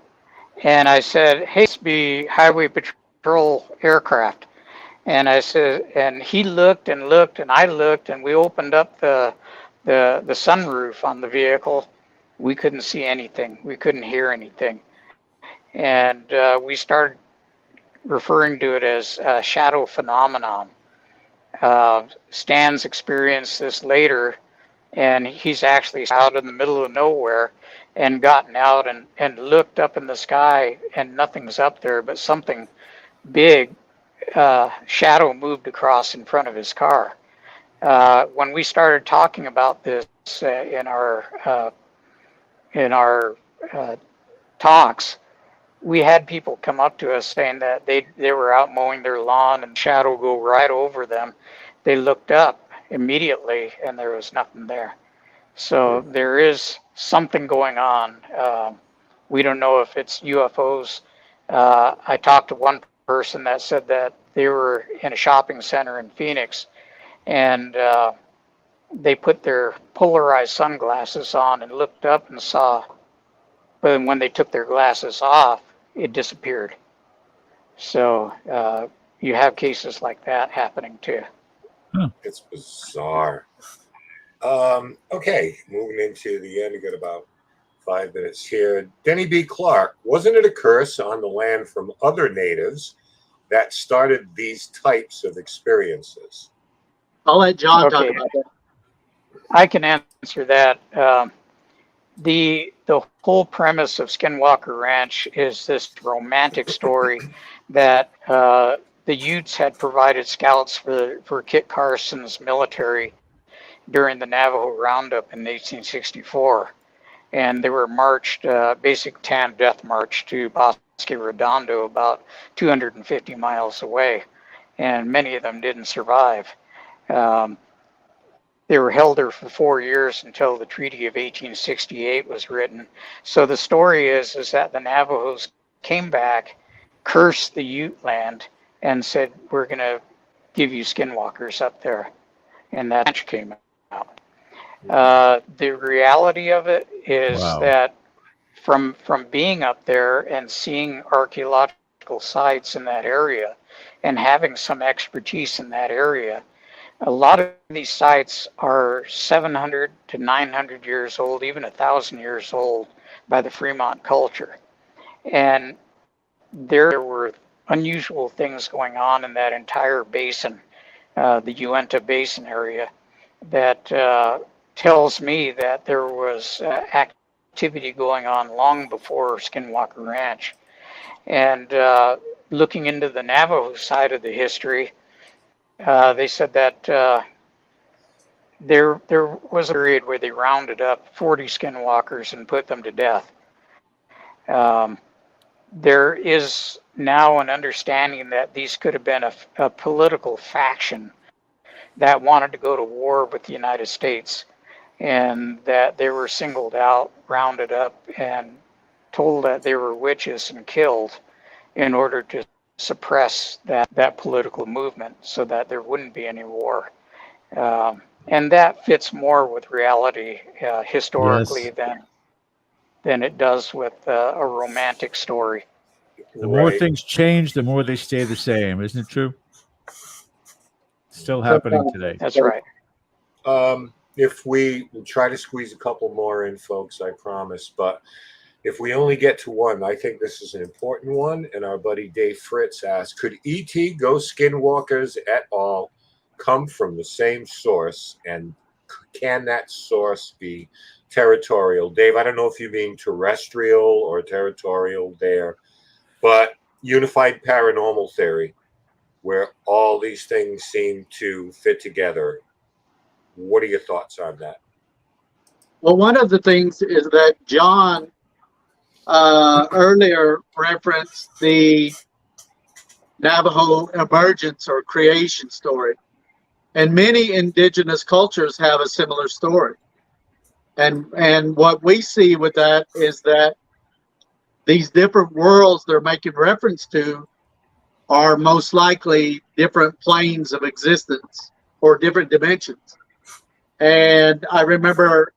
And I said, hey, it's the highway patrol aircraft. And I said, and he looked and looked, and I looked, and we opened up the sunroof on the vehicle. We couldn't see anything. We couldn't hear anything. And we started referring to it as a shadow phenomenon. Stan's experienced this later, and he's actually out in the middle of nowhere and gotten out and looked up in the sky, and nothing's up there, but something big, shadow moved across in front of his car. When we started talking about this in our talks, we had people come up to us saying that they were out mowing their lawn and shadow go right over them. They looked up immediately and there was nothing there. So there is something going on. We don't know if it's UFOs. I talked to one person that said that they were in a shopping center in Phoenix, and they put their polarized sunglasses on and looked up and saw, but when they took their glasses off, it disappeared. So you have cases like that happening too. It's bizarre. Okay, moving into the end, we got about 5 minutes here. Denny B. Clark, wasn't it a curse on the land from other natives that started these types of experiences? I'll let John talk about that. I can answer that. The whole premise of Skinwalker Ranch is this romantic story that the Utes had provided scouts for Kit Carson's military during the Navajo Roundup in 1864. And they were marched, basic tan death march to Bosque Redondo, about 250 miles away. And many of them didn't survive. They were held there for 4 years until the Treaty of 1868 was written. So the story is that the Navajos came back, cursed the Ute land, and said, we're going to give you skinwalkers up there. And that came out. The reality of it is that from being up there and seeing archaeological sites in that area and having some expertise in that area, a lot of these sites are 700 to 900 years old, even 1,000 years old by the Fremont culture. And there were unusual things going on in that entire basin, the Uinta Basin area, that tells me that there was activity going on long before Skinwalker Ranch. And looking into the Navajo side of the history, they said that there was a period where they rounded up 40 skinwalkers and put them to death. There is now an understanding that these could have been a political faction that wanted to go to war with the United States, and that they were singled out, rounded up, and told that they were witches and killed in order to suppress that political movement so that there wouldn't be any war. And that fits more with reality historically than it does with a romantic story. The more things change, the more they stay the same. Isn't it true? Still happening today. That's right. If we'll try to squeeze a couple more in, folks, I promise. But if we only get to one, I think this is an important one. And our buddy Dave Fritz asked, could ET, ghost skinwalkers et al. Come from the same source? And can that source be territorial? Dave, I don't know if you mean terrestrial or territorial there, but unified paranormal theory, where all these things seem to fit together. What are your thoughts on that? Well, one of the things is that John earlier referenced the Navajo emergence or creation story. And many indigenous cultures have a similar story. And what we see with that is that these different worlds they're making reference to are most likely different planes of existence or different dimensions. And I remember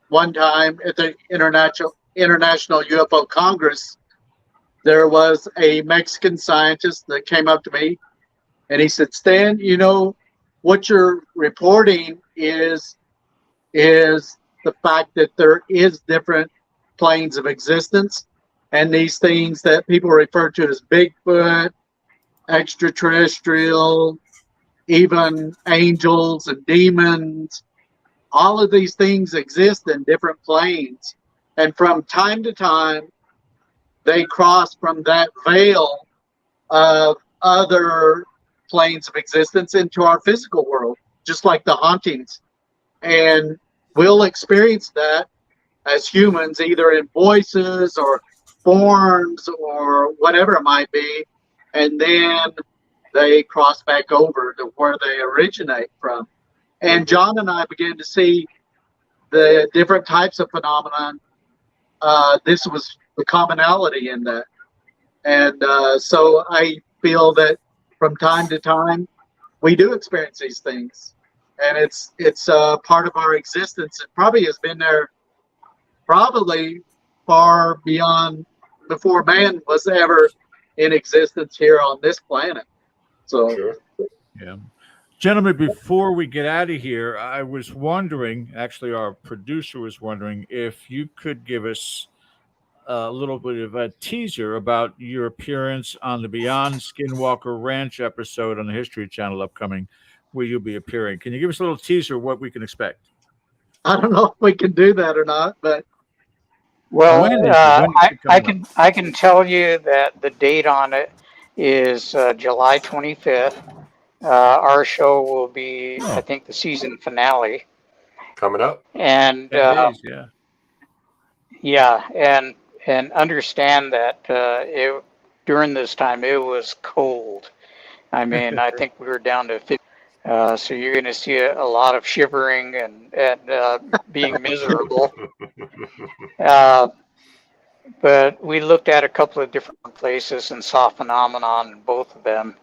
one time at the International UFO Congress, there was a Mexican scientist that came up to me and he said, Stan, you know, what you're reporting is the fact that there is different planes of existence, and these things that people refer to as Bigfoot, extraterrestrial, even angels and demons, all of these things exist in different planes. And from time to time, they cross from that veil of other planes of existence into our physical world, just like the hauntings. And we'll experience that as humans, either in voices or forms or whatever it might be. And then they cross back over to where they originate from. And John and I began to see the different types of phenomenon. This was the commonality in that. And so I feel that from time to time, we do experience these things. And it's part of our existence. It probably has been there probably far beyond before man was ever in existence here on this planet. So, Sure. Yeah. Gentlemen, before we get out of here, I was wondering, actually our producer was wondering, if you could give us a little bit of a teaser about your appearance on the Beyond Skinwalker Ranch episode on the History Channel upcoming, where you'll be appearing. Can you give us a little teaser of what we can expect? I don't know if we can do that or not, but well, I can tell you that the date on it is July 25th. Our show will be, I think, the season finale coming up. And and understand that during this time it was cold. I mean, I think we were down to 50. So you're going to see a lot of shivering and being miserable. But we looked at a couple of different places and saw phenomenon in both of them.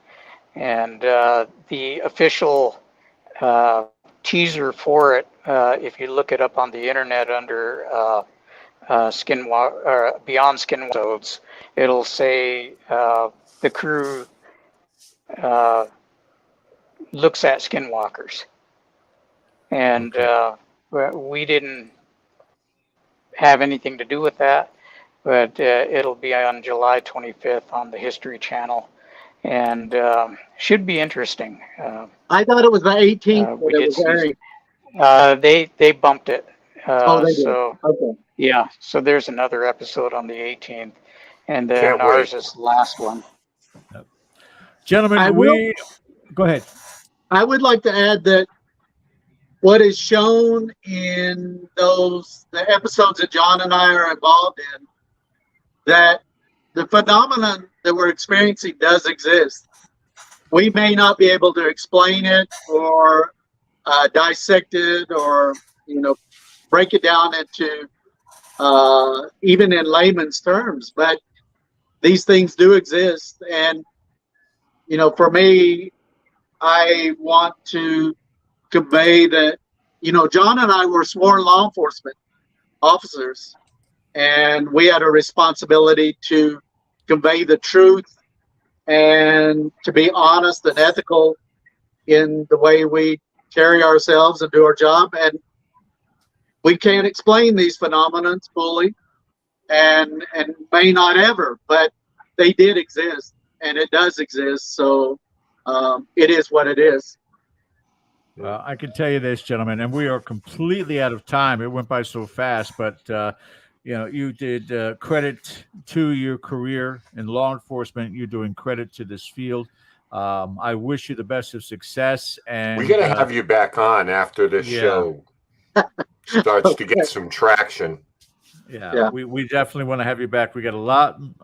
And the official teaser for it, if you look it up on the internet under Beyond Skinwalkers, it'll say the crew looks at Skinwalkers. And we didn't have anything to do with that, but it'll be on July 25th on the History Channel. And should be interesting. I thought it was the 18th. They bumped it. They did. So okay. Yeah, so there's another episode on the 18th, and then ours is the last one. Yep. Gentlemen, go ahead. I would like to add that what is shown in the episodes that John and I are involved in, that the phenomenon that we're experiencing does exist. We may not be able to explain it or dissect it or, break it down into even in layman's terms, but these things do exist. And, for me, I want to convey that, John and I were sworn law enforcement officers, and we had a responsibility to convey the truth and to be honest and ethical in the way we carry ourselves and do our job. And we can't explain these phenomena fully, and may not ever, but they did exist, and it does exist. So it is what it is. Well, I can tell you this, gentlemen, and we are completely out of time. It went by so fast, but you did credit to your career in law enforcement. You're doing credit to this field. I wish you the best of success. And we got to have you back on after this show starts to get some traction. Yeah. We definitely want to have you back. We got a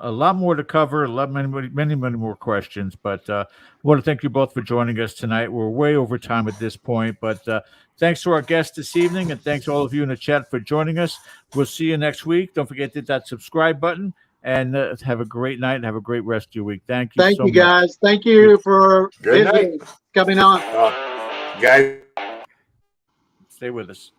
lot more to cover, many more questions. But I want to thank you both for joining us tonight. We're way over time at this point, but thanks to our guests this evening, and thanks to all of you in the chat for joining us. We'll see you next week. Don't forget to hit that subscribe button, and have a great night and have a great rest of your week. Thank you. Thank so you, much. guys. Thank you for visiting, coming on. Guys, stay with us.